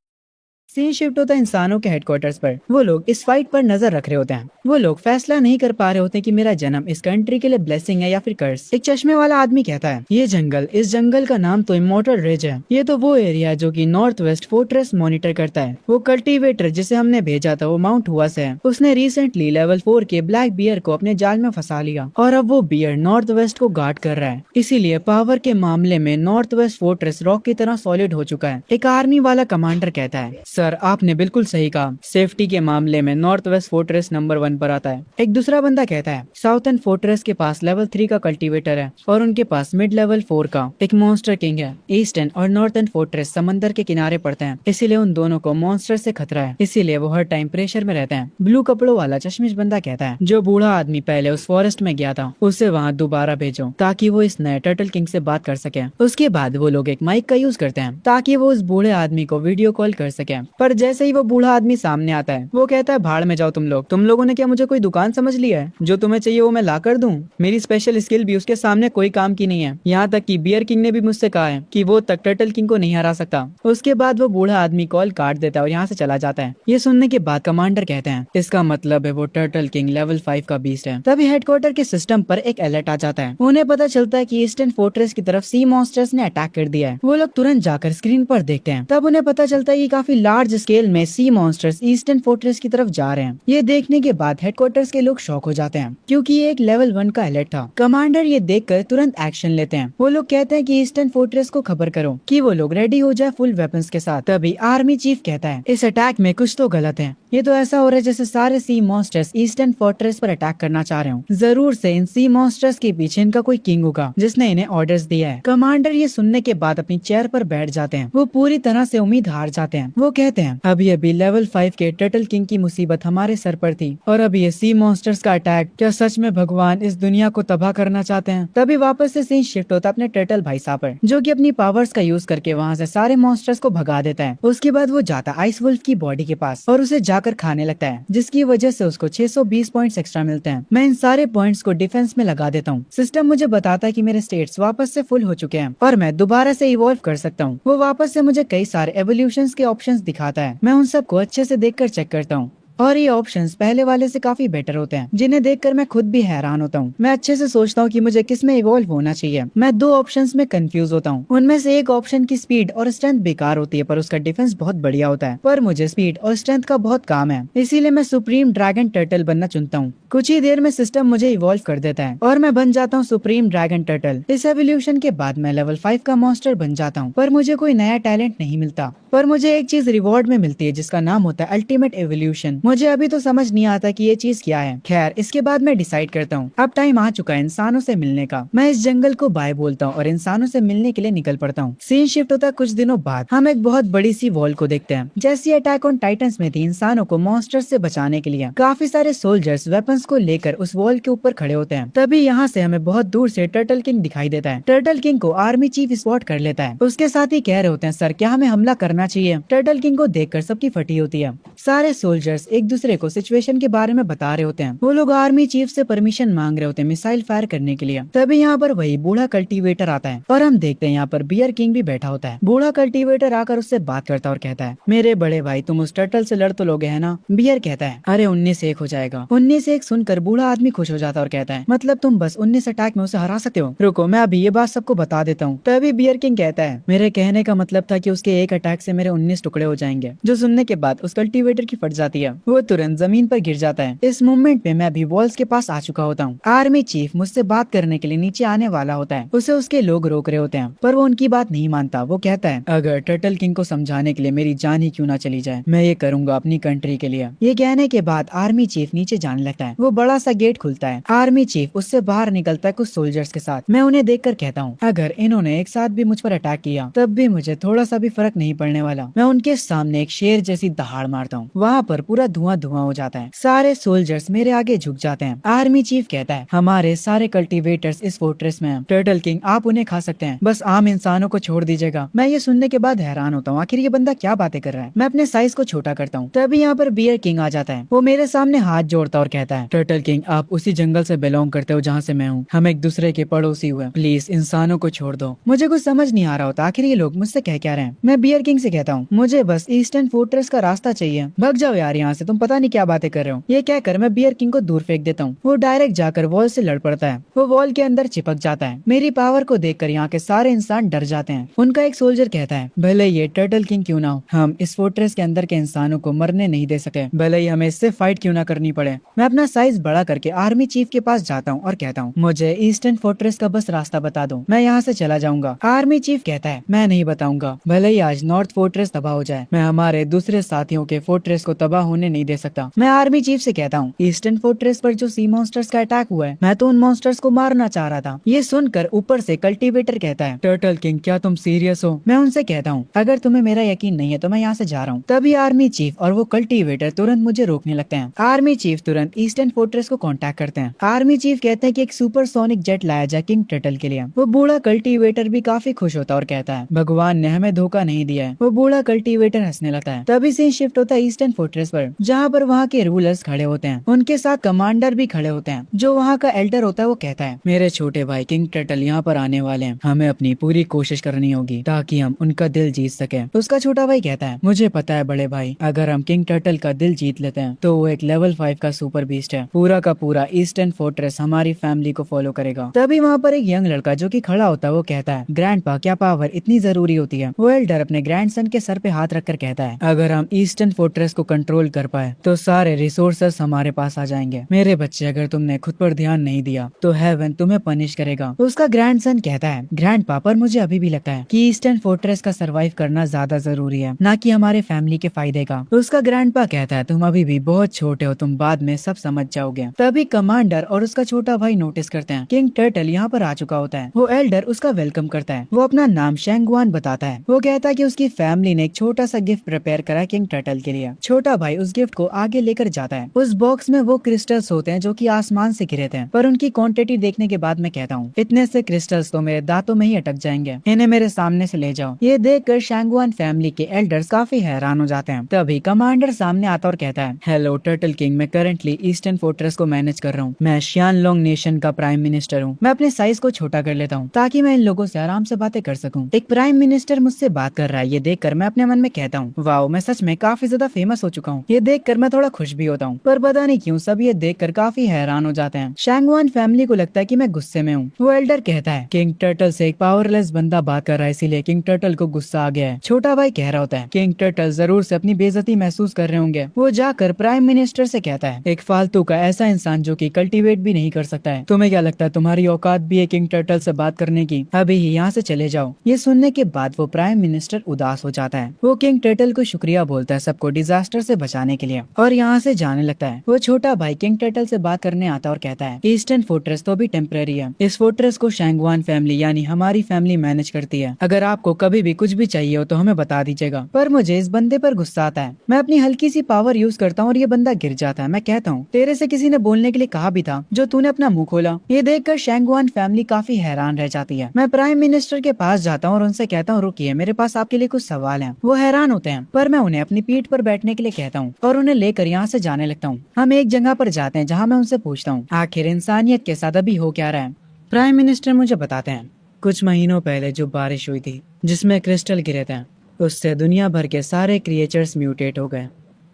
सीन शिफ्ट होता है इंसानों के हेडक्वार्टर्स पर। वो लोग इस फाइट पर नजर रख रहे होते हैं। वो लोग फैसला नहीं कर पा रहे होते कि मेरा जन्म इस कंट्री के लिए ब्लेसिंग है या फिर कर्स। एक चश्मे वाला आदमी कहता है, ये जंगल, इस जंगल का नाम तो इमॉर्टल रिज है। ये तो वो एरिया है जो कि नॉर्थ वेस्ट फोर्ट्रेस मॉनिटर करता है। वो कल्टीवेटर जिसे हमने भेजा था वो माउंट हुआ से है। उसने रिसेंटली लेवल 4 के ब्लैक बियर को अपने जाल में फंसा लिया और अब वो बियर नॉर्थ वेस्ट को गार्ड कर रहा है। इसीलिए पावर के मामले में नॉर्थ वेस्ट फोर्ट्रेस रॉक की तरह सॉलिड हो चुका है। एक आर्मी वाला कमांडर कहता है, सर आपने बिल्कुल सही कहा, सेफ्टी के मामले में नॉर्थ वेस्ट फोर्ट्रेस नंबर 1 पर आता है। एक दूसरा बंदा कहता है, साउथर्न फोर्ट्रेस के पास लेवल 3 का कल्टीवेटर है और उनके पास मिड लेवल 4 का एक मॉन्स्टर किंग है। ईस्टर्न और नॉर्थर्न फोर्ट्रेस समंदर के किनारे पड़ते हैं, इसीलिए उन दोनों को मॉन्स्टर से खतरा है, इसीलिए वो हर टाइम प्रेशर में रहते हैं। ब्लू कपड़ों वाला चश्मिश बंदा कहता है, जो बूढ़ा आदमी पहले उस फॉरेस्ट में गया था उसे वहाँ दोबारा भेजो ताकि वो इस नए टर्टल किंग से बात कर सके। उसके बाद वो लोग एक माइक का यूज करते हैं ताकि वो उस बूढ़े आदमी को वीडियो कॉल कर सके। पर जैसे ही वो बूढ़ा आदमी सामने आता है वो कहता है, भाड़ में जाओ तुम लोगों ने क्या मुझे कोई दुकान समझ लिया है? जो तुम्हें चाहिए वो मैं ला कर दूं? मेरी स्पेशल स्किल भी उसके सामने कोई काम की नहीं है। यहाँ तक कि बियर किंग ने भी मुझसे कहा है कि वो तक टर्टल किंग को नहीं हरा सकता। उसके बाद वो बूढ़ा आदमी कॉल काट देता है और यहाँ से चला जाता है। ये सुनने के बाद कमांडर कहते हैं, इसका मतलब है वो टर्टल किंग लेवल 5 का बीस्ट है। तभी हेडक्वार्टर के सिस्टम पर एक अलर्ट आ जाता है। उन्हें पता चलता है कि ईस्टर्न फोर्ट्रेस की तरफ सी मॉन्स्टर्स ने अटैक कर दिया है। वो लोग तुरंत जाकर स्क्रीन पर देखते हैं। तब उन्हें पता चलता है कि काफी लार्ज स्केल में सी मॉन्स्टर्स ईस्टर्न फोर्ट्रेस की तरफ जा रहे हैं। ये देखने के बाद हेडक्वार्टर्स के लोग शॉक हो जाते हैं क्योंकि ये एक लेवल 1 का अलर्ट था। कमांडर ये देखकर तुरंत एक्शन लेते हैं। वो लोग कहते हैं कि ईस्टर्न फोर्ट्रेस को खबर करो कि वो लोग रेडी हो जाए फुल वेपन्स के साथ। तभी आर्मी चीफ कहता है, इस अटैक में कुछ तो गलत है। ये तो ऐसा हो रहा है जैसे सारे सी मॉन्स्टर्स ईस्टर्न फोर्ट्रेस पर अटैक करना चाह रहे हो। जरूर से इन सी मॉन्स्टर्स के पीछे इनका कोई किंग होगा जिसने इन्हें ऑर्डर्स दिया है। कमांडर ये सुनने के बाद अपनी चेयर पर बैठ जाते हैं। वो पूरी तरह से उम्मीद हार जाते हैं। वो कहते हैं, अभी अभी लेवल 5 के टर्टल किंग की मुसीबत हमारे सर पर थी और अब ये सी मॉन्स्टर्स का अटैक, क्या सच में भगवान इस दुनिया को तबाह करना चाहते हैं? तभी वापस से सीन शिफ्ट होता अपने टर्टल भाई साहब पर, जो कि अपनी पावर्स का यूज करके वहाँ से सारे मॉन्स्टर्स को भगा देता है। उसके बाद वो जाता आइस वुल्फ की बॉडी के पास और उसे जाकर खाने लगता है, जिसकी वजह से उसको 620 पॉइंट्स एक्स्ट्रा मिलते हैं। मैं इन सारे पॉइंट्स को डिफेंस में लगा देता हूँ। सिस्टम मुझे बताता है कि मेरे स्टेट्स वापस से फुल हो चुके हैं और मैं दोबारा से इवॉल्व कर सकता हूँ। वो वापस से मुझे कई सारे एवोल्यूशंस के ऑप्शंस दिखाता है। मैं उन सबको अच्छे से देखकर चेक करता हूँ और ये ऑप्शंस पहले वाले से काफी बेटर होते हैं, जिन्हें देखकर मैं खुद भी हैरान होता हूँ। मैं अच्छे से सोचता हूँ कि मुझे किस में इवॉल्व होना चाहिए। मैं 2 ऑप्शंस में कंफ्यूज होता हूँ। उनमें से एक ऑप्शन की स्पीड और स्ट्रेंथ बेकार होती है पर उसका डिफेंस बहुत बढ़िया होता है। पर मुझे स्पीड और स्ट्रेंथ का बहुत काम है, इसीलिए मैं सुप्रीम ड्रैगन टर्टल बनना चुनता हूँ। कुछ ही देर में सिस्टम मुझे इवॉल्व कर देता है और मैं बन जाता हूँ सुप्रीम ड्रैगन टर्टल। इस एवोल्यूशन के बाद मैं लेवल 5 का मॉन्स्टर बन जाता हूँ, पर मुझे कोई नया टैलेंट नहीं मिलता। पर मुझे एक चीज रिवॉर्ड में मिलती है जिसका नाम होता है अल्टीमेट एवोल्यूशन। मुझे अभी तो समझ नहीं आता कि ये चीज क्या है। खैर, इसके बाद मैं डिसाइड करता हूँ अब टाइम आ चुका है इंसानों से मिलने का। मैं इस जंगल को बाय बोलता हूँ और इंसानों से मिलने के लिए निकल पड़ता हूँ। सीन शिफ्ट होता है कुछ दिनों बाद। हम एक बहुत बड़ी सी वॉल को देखते हैं। जैसी अटैक ऑन टाइटंस में थी, इंसानों को मॉन्स्टर्स से बचाने के लिए काफी सारे सोल्जर्स वेपन्स को लेकर उस वॉल के ऊपर खड़े होते हैं। तभी यहाँ से हमें बहुत दूर से टर्टल किंग दिखाई देता है। टर्टल किंग को आर्मी चीफ स्पॉट कर लेता है। उसके साथ ही कह रहे होते हैं, सर क्या हमें हमला करना चाहिए? टर्टल किंग को देखकर सबकी फटी होती है। सारे सोल्जर्स एक दूसरे को सिचुएशन के बारे में बता रहे होते हैं। वो लोग आर्मी चीफ से परमिशन मांग रहे होते हैं मिसाइल फायर करने के लिए। तभी यहाँ पर वही बूढ़ा कल्टीवेटर आता है और हम देखते हैं यहाँ पर बियर किंग भी बैठा होता है। बूढ़ा कल्टीवेटर आकर उससे बात करता है और कहता है, मेरे बड़े भाई तुम उस टर्टल से लड़ तो लोगे है ना? बियर कहता है, अरे 19-1 हो जाएगा। 19-1 सुनकर बूढ़ा आदमी खुश हो जाता है और कहता है, मतलब तुम बस 19 अटैक में उसे हरा सकते हो? रुको मैं अभी ये बात सबको बता देता हूँ। तभी बियर किंग कहता है, मेरे कहने का मतलब था कि उसके एक अटैक से मेरे 19 टुकड़े हो जाएंगे। जो सुनने के बाद उस कल्टीवेटर की फट जाती है। वो तुरंत जमीन पर गिर जाता है। इस मूवमेंट पे मैं अभी वॉल्स के पास आ चुका होता हूँ। आर्मी चीफ मुझसे बात करने के लिए नीचे आने वाला होता है। उसे उसके लोग रोक रहे होते हैं पर वो उनकी बात नहीं मानता। वो कहता है, अगर टर्टल किंग को समझाने के लिए मेरी जान ही क्यों ना चली जाए, मैं ये करूंगा अपनी कंट्री के लिए। ये कहने के बाद आर्मी चीफ नीचे जाने लगता है। वो बड़ा सा गेट खुलता है। आर्मी चीफ उससे बाहर निकलता है कुछ सोल्जर्स के साथ। मैं उन्हें देखकर कहता हूँ, अगर इन्होंने एक साथ भी मुझ पर अटैक किया तब भी मुझे थोड़ा सा भी फर्क नहीं पड़ने वाला। मैं उनके सामने एक शेर जैसी दहाड़ मारता हूँ। वहाँ पर पूरा धुआं धुआं हो जाता है। सारे सोल्जर्स मेरे आगे झुक जाते हैं। आर्मी चीफ कहता है हमारे सारे कल्टीवेटर्स इस फोर्ट्रेस में हैं। टर्टल किंग आप उन्हें खा सकते हैं, बस आम इंसानों को छोड़ दीजिएगा। मैं ये सुनने के बाद हैरान होता हूँ, आखिर ये बंदा क्या बातें कर रहा है। मैं अपने साइज को छोटा करता हूँ, तभी यहाँ पर बियर किंग आ जाता है। वो मेरे सामने हाथ जोड़ता और कहता है टर्टल किंग आप उसी जंगल से बिलोंग करते हो जहाँ से मैं हूँ, हम एक दूसरे के पड़ोसी हुए, प्लीज इंसानों को छोड़ दो। मुझे कुछ समझ नहीं आ रहा होता आखिर ये लोग मुझसे कह क्या रहे हैं। मैं बियर किंग से कहता हूँ मुझे बस ईस्टर्न फोर्ट्रेस का रास्ता चाहिए, भग जाओ यार यहाँ से, तुम पता नहीं क्या बातें कर रहे हो। ये कहकर मैं बियर किंग को दूर फेंक देता हूँ। वो डायरेक्ट जाकर वॉल से लड़ पड़ता है। वो वॉल के अंदर चिपक जाता है। मेरी पावर को देखकर यहाँ के सारे इंसान डर जाते हैं। उनका एक सोल्जर कहता है भले ये टर्टल किंग क्यों ना हो, हम इस फोर्ट्रेस के अंदर के इंसानों को मरने नहीं दे सके, भले ही हमें इससे फाइट क्यों ना करनी पड़े। मैं अपना साइज बड़ा करके आर्मी चीफ के पास जाता हूँ और कहता हूँ मुझे ईस्टर्न फोर्ट्रेस का बस रास्ता बता दो, मैं यहाँ से चला जाऊंगा। आर्मी चीफ कहता है मैं नहीं बताऊंगा, भले ही आज नॉर्थ फोर्ट्रेस तबाह हो जाए, मैं हमारे दूसरे साथियों के फोर्ट्रेस को तबाह होने नहीं दे सकता। मैं आर्मी चीफ से कहता हूँ ईस्टर्न फोर्ट्रेस पर जो सी मॉन्स्टर्स का अटैक हुआ है, मैं तो उन मॉन्स्टर्स को मारना चाह रहा था। ये सुनकर ऊपर से कल्टीवेटर कहता है टर्टल किंग क्या तुम सीरियस हो। मैं उनसे कहता हूँ अगर तुम्हें मेरा यकीन नहीं है तो मैं यहाँ से जा रहा हूँ। तभी आर्मी चीफ और वो कल्टीवेटर तुरंत मुझे रोकने लगते हैं। आर्मी चीफ तुरंत ईस्टर्न फोर्ट्रेस को कांटेक्ट करते हैं। आर्मी चीफ कहते हैं कि एक सुपरसोनिक जेट लाया जाए किंग टर्टल के लिए। वो बूढ़ा कल्टीवेटर भी काफी खुश होता और कहता है भगवान ने हमें धोखा नहीं दिया है। वो बूढ़ा कल्टीवेटर हंसने लगता है। तभी से शिफ्ट होता है ईस्टर्न फोर्ट्रेस पर, जहाँ पर वहाँ के रूलर्स खड़े होते हैं। उनके साथ कमांडर भी खड़े होते हैं। जो वहाँ का एल्डर होता है वो कहता है मेरे छोटे भाई किंग टर्टल यहाँ पर आने वाले हैं, हमें अपनी पूरी कोशिश करनी होगी ताकि हम उनका दिल जीत सके। उसका छोटा भाई कहता है मुझे पता है बड़े भाई, अगर हम किंग टर्टल का दिल जीत लेते हैं तो वो एक लेवल 5 का सुपर बीस्ट है, पूरा का पूरा ईस्टर्न फोर्ट्रेस हमारी फैमिली को फॉलो करेगा। तभी वहाँ पर एक यंग लड़का जो कि खड़ा होता है वो कहता है ग्रैंडपा क्या पावर इतनी जरूरी होती है। वो एल्डर अपने ग्रैंडसन के सर पे हाथ रखकर कहता है अगर हम ईस्टर्न फोर्ट्रेस को कंट्रोल कर पाए तो सारे रिसोर्सेस हमारे पास आ जाएंगे। मेरे बच्चे अगर तुमने खुद पर ध्यान नहीं दिया तो हेवन तुम्हें पनिश करेगा। उसका ग्रैंडसन कहता है ग्रैंडपा पर मुझे अभी भी लगता है कि ईस्टर्न फोर्ट्रेस का सरवाइव करना ज्यादा जरूरी है, ना कि हमारे फैमिली के फायदे का। उसका ग्रैंडपा कहता है तुम अभी भी बहुत छोटे हो, तुम बाद में सब समझ जाओगे। तभी कमांडर और उसका छोटा भाई नोटिस करते हैं किंग टर्टल यहाँ पर आ चुका होता है। वो एल्डर उसका वेलकम करता है। वो अपना नाम शेंगवान बताता है। वो कहता है कि उसकी फैमिली ने एक छोटा सा गिफ्ट प्रिपेयर करा किंग टर्टल के लिए। छोटा भाई उस गिफ्ट को आगे लेकर जाता है। उस बॉक्स में वो क्रिस्टल्स होते हैं जो कि आसमान से गिरे थे, पर उनकी क्वांटिटी देखने के बाद मैं कहता हूँ इतने से क्रिस्टल्स तो मेरे दांतों में ही अटक जाएंगे, इन्हें मेरे सामने से ले जाओ। ये देखकर शेंगवान फैमिली के एल्डर्स काफी हैरान हो जाते हैं। तभी कमांडर सामने आता और कहता है हेलो टर्टल किंग, मैं करंटली ईस्टर्न फोर्ट्रेस को मैनेज कर रहा हूँ। मैं शियानलोंग नेशन का प्राइम मिनिस्टर हूँ। मैं अपने साइज को छोटा कर लेता हूँ ताकि मैं इन लोगों से आराम से बातें कर सकूँ। एक प्राइम मिनिस्टर मुझसे बात कर रहा है, ये देखकर मैं अपने मन में कहता हूँ वाओ, मैं सच में काफी ज्यादा फेमस हो चुका हूँ। ये देखकर मैं थोड़ा खुश भी होता हूँ, पर पता नहीं क्यों सब ये देखकर काफी हैरान हो जाते हैं। शेंगवान फैमिली को लगता है कि मैं गुस्से में हूँ। वो एल्डर कहता है किंग टर्टल से एक पावरलेस बंदा बात कर रहा है, इसीलिए किंग टर्टल को गुस्सा आ गया है। छोटा भाई कह रहा होता है किंग टर्टल जरूर से अपनी बेइज्जती महसूस कर रहे होंगे। वो जाकर प्राइम मिनिस्टर से कहता है एक फालतू का ऐसा इंसान जो कि कल्टीवेट भी नहीं कर सकता है, तुम्हें क्या लगता है तुम्हारी औकात भी है किंग टर्टल से बात करने की? अभी ही यहाँ से चले जाओ। ये सुनने के बाद वो प्राइम मिनिस्टर उदास हो जाता है। वो किंग टर्टल को शुक्रिया बोलता है सबको डिजास्टर से बचाने के लिए और यहाँ से जाने लगता है। वो छोटा भाई किंग टर्टल से बात करने आता है और कहता है ईस्टर्न फोर्ट्रेस तो भी टेम्पररी है, इस फोर्ट्रेस को शेंगवान फैमिली यानी हमारी फैमिली मैनेज करती है। अगर आपको कभी भी कुछ भी चाहिए हो तो हमें बता दीजिएगा। पर मुझे इस बंदे पर गुस्सा आता है। मैं अपनी हल्की सी पावर यूज करता हूँ और ये बंदा गिर जाता है। मैं कहता हूँ तेरे से किसी ने बोलने के लिए कहा भी था जो तूने अपना मुंह खोला। ये देखकर शेंगवान फैमिली काफी हैरान रह जाती है। मैं प्राइम मिनिस्टर के पास जाता हूँ और उनसे कहता हूँ रुकिए, मेरे पास आपके लिए कुछ सवाल हैं। वो हैरान होते हैं, पर मैं उन्हें अपनी पीठ पर बैठने के लिए कहता हूँ और उन्हें लेकर यहाँ से जाने लगता हूँ। हम एक जगह पर जाते हैं जहाँ मैं उनसे पूछता हूँ आखिर इंसानियत के साथ अभी हो क्या रहा है। प्राइम मिनिस्टर मुझे बताते हैं कुछ महीनों पहले जो बारिश हुई थी जिसमें क्रिस्टल गिरे थे, उससे दुनिया भर के सारे क्रिएचर्स म्यूटेट हो गए।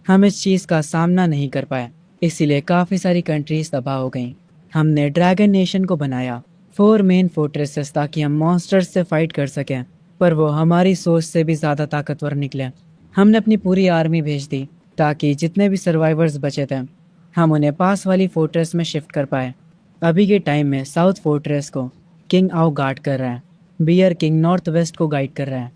हम इस चीज का सामना नहीं कर पाए, इसीलिए काफी सारी कंट्रीज तबाह हो गईं। हमने ड्रैगन नेशन को बनाया 4 मेन फोर्ट्रेसेस ताकि हम मॉन्स्टर्स से फाइट कर सकें, पर वो हमारी सोच से भी ज्यादा ताकतवर निकले। हमने अपनी पूरी आर्मी भेज दी ताकि जितने भी सर्वाइवर्स बचे थे हम उन्हें पास वाली फोर्ट्रेस में शिफ्ट कर पाए। अभी के टाइम में साउथ फोर्ट्रेस को किंग आओ गार्ड कर रहा है, बियर किंग नॉर्थ वेस्ट को गाइड कर रहा है।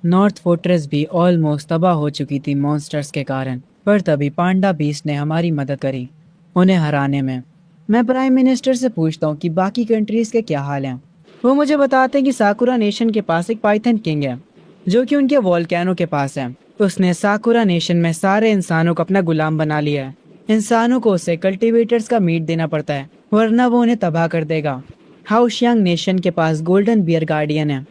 नॉर्थ फोर्ट्रेस भी ऑलमोस्ट तबाह हो चुकी थी मॉन्स्टर्स के कारण, पर तभी पांडा बीस्ट ने हमारी मदद करी उन्हें हराने में। मैं प्राइम मिनिस्टर से पूछता हूँ कि बाकी कंट्रीज के क्या हाल हैं। वो मुझे बताते हैं कि साकुरा नेशन के पास एक पाइथन किंग है जो कि उनके वोल्केनो के पास है। उसने साकुरा नेशन में सारे इंसानों को अपना गुलाम बना लिया है। इंसानों को उसे कल्टीवेटर्स का मीट देना पड़ता है, वरना वो उन्हें तबाह कर देगा। हाउशियांग नेशन के पास गोल्डन बियर गार्डियन है।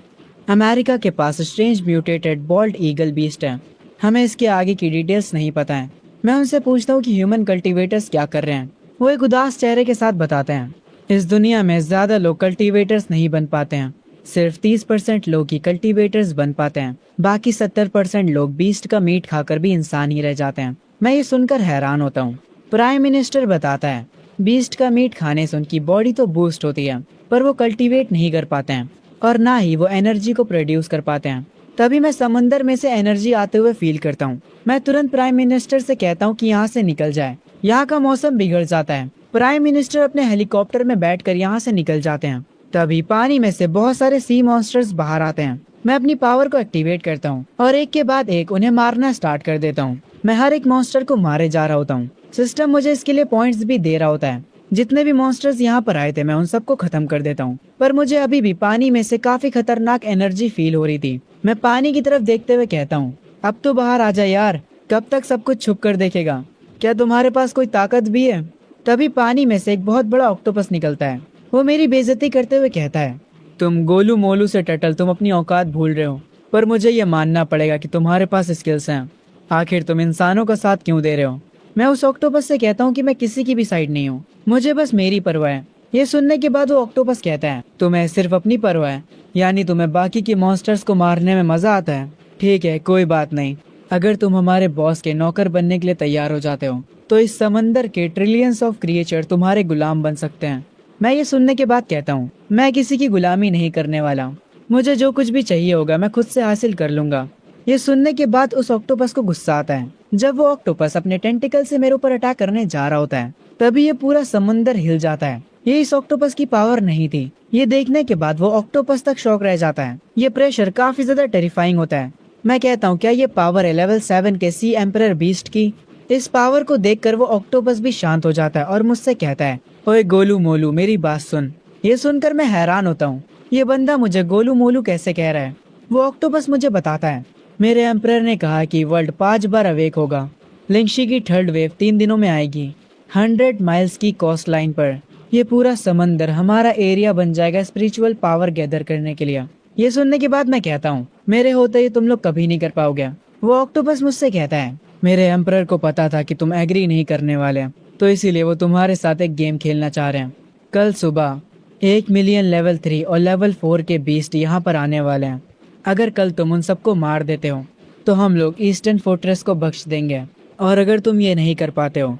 अमेरिका के पास strange mutated bald eagle beast है। हमें इसके आगे की डिटेल्स नहीं पता है। मैं उनसे पूछता हूँ कि ह्यूमन कल्टीवेटर्स क्या कर रहे हैं। वो एक उदास चेहरे के साथ बताते हैं, इस दुनिया में ज्यादा लोग कल्टीवेटर्स नहीं बन पाते हैं। सिर्फ 30% लोग ही कल्टीवेटर्स बन पाते हैं। बाकी 70% लोग बीस्ट का मीट खाकर भी इंसान ही रह जाते हैं। मैं ये सुनकर हैरान होता हूँ। प्राइम मिनिस्टर बताता है, बीस्ट का मीट खाने से उनकी बॉडी तो बूस्ट होती है, पर वो कल्टीवेट नहीं कर पाते हैं और ना ही वो एनर्जी को प्रोड्यूस कर पाते हैं। तभी मैं समंदर में से एनर्जी आते हुए फील करता हूँ। मैं तुरंत प्राइम मिनिस्टर से कहता हूँ कि यहाँ से निकल जाए, यहाँ का मौसम बिगड़ जाता है। प्राइम मिनिस्टर अपने हेलीकॉप्टर में बैठकर यहाँ से निकल जाते हैं। तभी पानी में से बहुत सारे सी मॉन्स्टर्स बाहर आते हैं। मैं अपनी पावर को एक्टिवेट करता हूँ और एक के बाद एक उन्हें मारना स्टार्ट कर देता हूँ। मैं हर एक मॉन्स्टर को मारे जा रहा होता हूँ। सिस्टम मुझे इसके लिए पॉइंट्स भी दे रहा होता है। जितने भी मॉन्स्टर्स यहाँ पर आए थे मैं उन सबको खत्म कर देता हूँ, पर मुझे अभी भी पानी में से काफी खतरनाक एनर्जी फील हो रही थी। मैं पानी की तरफ देखते हुए कहता हूँ, अब तो बाहर आ जा यार, कब तक सब कुछ छुप कर देखेगा? क्या तुम्हारे पास कोई ताकत भी है? तभी पानी में से एक बहुत बड़ा ऑक्टोपस निकलता है। वो मेरी बेइज्जती करते हुए कहता है, तुम गोलू मोलू से टटल, तुम अपनी औकात भूल रहे हो। पर मुझे ये मानना पड़ेगा कि तुम्हारे पास स्किल्स हैं। आखिर तुम इंसानों का साथ क्यों दे रहे हो? मैं उस ऑक्टोपस से कहता हूँ कि मैं किसी की भी साइड नहीं हूँ, मुझे बस मेरी परवाह है। ये सुनने के बाद वो ऑक्टोपस कहता है, तुम्हें सिर्फ अपनी परवाह है, यानी तुम्हें बाकी के मॉन्स्टर्स को मारने में मजा आता है। ठीक है, कोई बात नहीं। अगर तुम हमारे बॉस के नौकर बनने के लिए तैयार हो जाते हो तो इस समंदर के ट्रिलियंस ऑफ क्रिएचर तुम्हारे गुलाम बन सकते हैं। मैं ये सुनने के बाद कहता हूँ, मैं किसी की गुलामी नहीं करने वाला। मुझे जो कुछ भी चाहिए होगा मैं खुद से हासिल कर लूंगा। ये सुनने के बाद उस ऑक्टोपस को गुस्सा आता है। जब वो ऑक्टोपस अपने टेंटिकल से मेरे ऊपर अटैक करने जा रहा होता है, तभी ये पूरा समंदर हिल जाता है। ये इस ऑक्टोपस की पावर नहीं थी। ये देखने के बाद वो ऑक्टोपस तक शॉक रह जाता है। ये प्रेशर काफी ज्यादा टेरिफाइंग होता है। मैं कहता हूँ, क्या ये पावर है लेवल 7 के सी एम्परर बीस्ट की? इस पावर को देखकर वो ऑक्टोपस भी शांत हो जाता है और मुझसे कहता है, ओए गोलू मोलू, मेरी बात सुन। ये सुनकर मैं हैरान होता हूँ, ये बंदा मुझे गोलू मोलू कैसे कह रहा है? वो ऑक्टोपस मुझे बताता है, मेरे एम्परर ने कहा कि वर्ल्ड 5 बार अवेक होगा। लिंगशी की थर्ड वेव 3 दिनों में आएगी 100 माइल्स की कोस्ट लाइन पर। ये पूरा समंदर हमारा एरिया बन जाएगा स्पिरिचुअल पावर गैदर करने के लिए। ये सुनने के बाद मैं कहता हूँ, मेरे होते ही तुम लोग कभी नहीं कर पाओगे। वो ऑक्टोपस मुझसे कहता है, मेरे एम्परर को पता था कि तुम एग्री नहीं करने वाले, तो इसीलिए वो तुम्हारे साथ एक गेम खेलना चाह रहे हैं। कल सुबह 1 मिलियन लेवल 3 और लेवल 4 के बीस्ट यहाँ पर आने वाले हैं। अगर कल तुम उन सबको मार देते हो तो हम लोग ईस्टर्न फोर्ट्रेस को बख्श देंगे, और अगर तुम ये नहीं कर पाते हो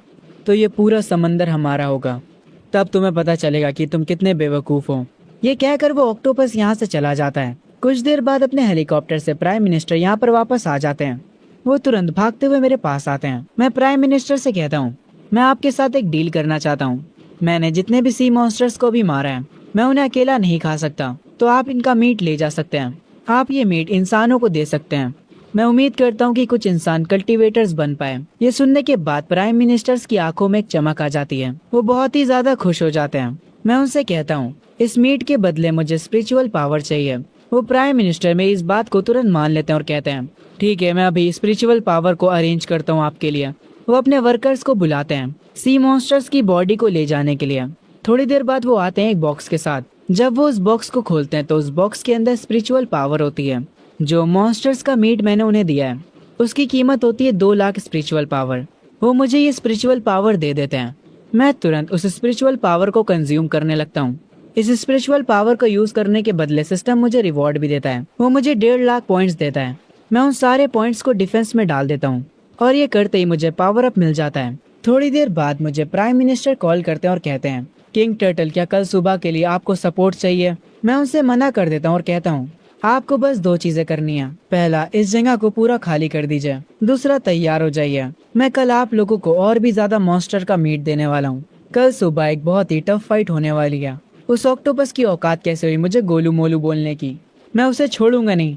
तो ये पूरा समंदर हमारा होगा। तब तुम्हें पता चलेगा कि तुम कितने बेवकूफ हो। ये कहकर वो ऑक्टोपस यहाँ से चला जाता है। कुछ देर बाद अपने हेलीकॉप्टर से प्राइम मिनिस्टर यहाँ पर वापस आ जाते हैं। वो तुरंत भागते हुए मेरे पास आते हैं। मैं प्राइम मिनिस्टर से कहता हूँ, मैं आपके साथ एक डील करना चाहता हूँ। मैंने जितने भी सी मॉन्स्टर्स को भी मारा है, मैं उन्हें अकेला नहीं खा सकता, तो आप इनका मीट ले जा सकते हैं। आप ये मीट इंसानों को दे सकते हैं। मैं उम्मीद करता हूँ कि कुछ इंसान कल्टीवेटर्स बन पाए। ये सुनने के बाद प्राइम मिनिस्टर्स की आंखों में एक चमक आ जाती है। वो बहुत ही ज्यादा खुश हो जाते हैं। मैं उनसे कहता हूँ, इस मीट के बदले मुझे स्पिरिचुअल पावर चाहिए। वो प्राइम मिनिस्टर मेरी इस बात को तुरंत मान लेते हैं और कहते हैं, ठीक है, मैं अभी स्पिरिचुअल पावर को अरेंज करता हूँ आपके लिए। वो अपने वर्कर्स को बुलाते हैं सी मॉन्स्टर्स की बॉडी को ले जाने के लिए। थोड़ी देर बाद वो आते हैं एक बॉक्स के साथ। जब वो उस बॉक्स को खोलते हैं तो उस बॉक्स के अंदर स्पिरिचुअल पावर होती है। जो मॉन्स्टर्स का मीट मैंने उन्हें दिया है उसकी कीमत होती है 2 लाख स्पिरिचुअल पावर। वो मुझे ये स्पिरिचुअल पावर दे देते हैं। मैं तुरंत उस स्पिरिचुअल पावर को कंज्यूम करने लगता हूँ। इस स्पिरिचुअल पावर को यूज करने के बदले सिस्टम मुझे रिवॉर्ड भी देता है। वो मुझे 1.5 लाख पॉइंट्स देता है। मैं उन सारे पॉइंट्स को डिफेंस में डाल देता हूँ और ये करते ही मुझे पावर अप मिल जाता है। थोड़ी देर बाद मुझे प्राइम मिनिस्टर कॉल करते हैं और कहते हैं, किंग टर्टल, क्या कल सुबह के लिए आपको सपोर्ट चाहिए? मैं उनसे मना कर देता हूँ और कहता हूँ, आपको बस 2 चीजें करनी है। पहला, इस जगह को पूरा खाली कर दीजिए। दूसरा, तैयार हो जाइए। मैं कल आप लोगों को और भी ज्यादा मॉन्स्टर का मीट देने वाला हूँ। कल सुबह एक बहुत ही टफ फाइट होने वाली है। उस ऑक्टोपस की औकात कैसे हुई मुझे गोलू मोलू बोलने की? मैं उसे छोड़ूंगा नहीं।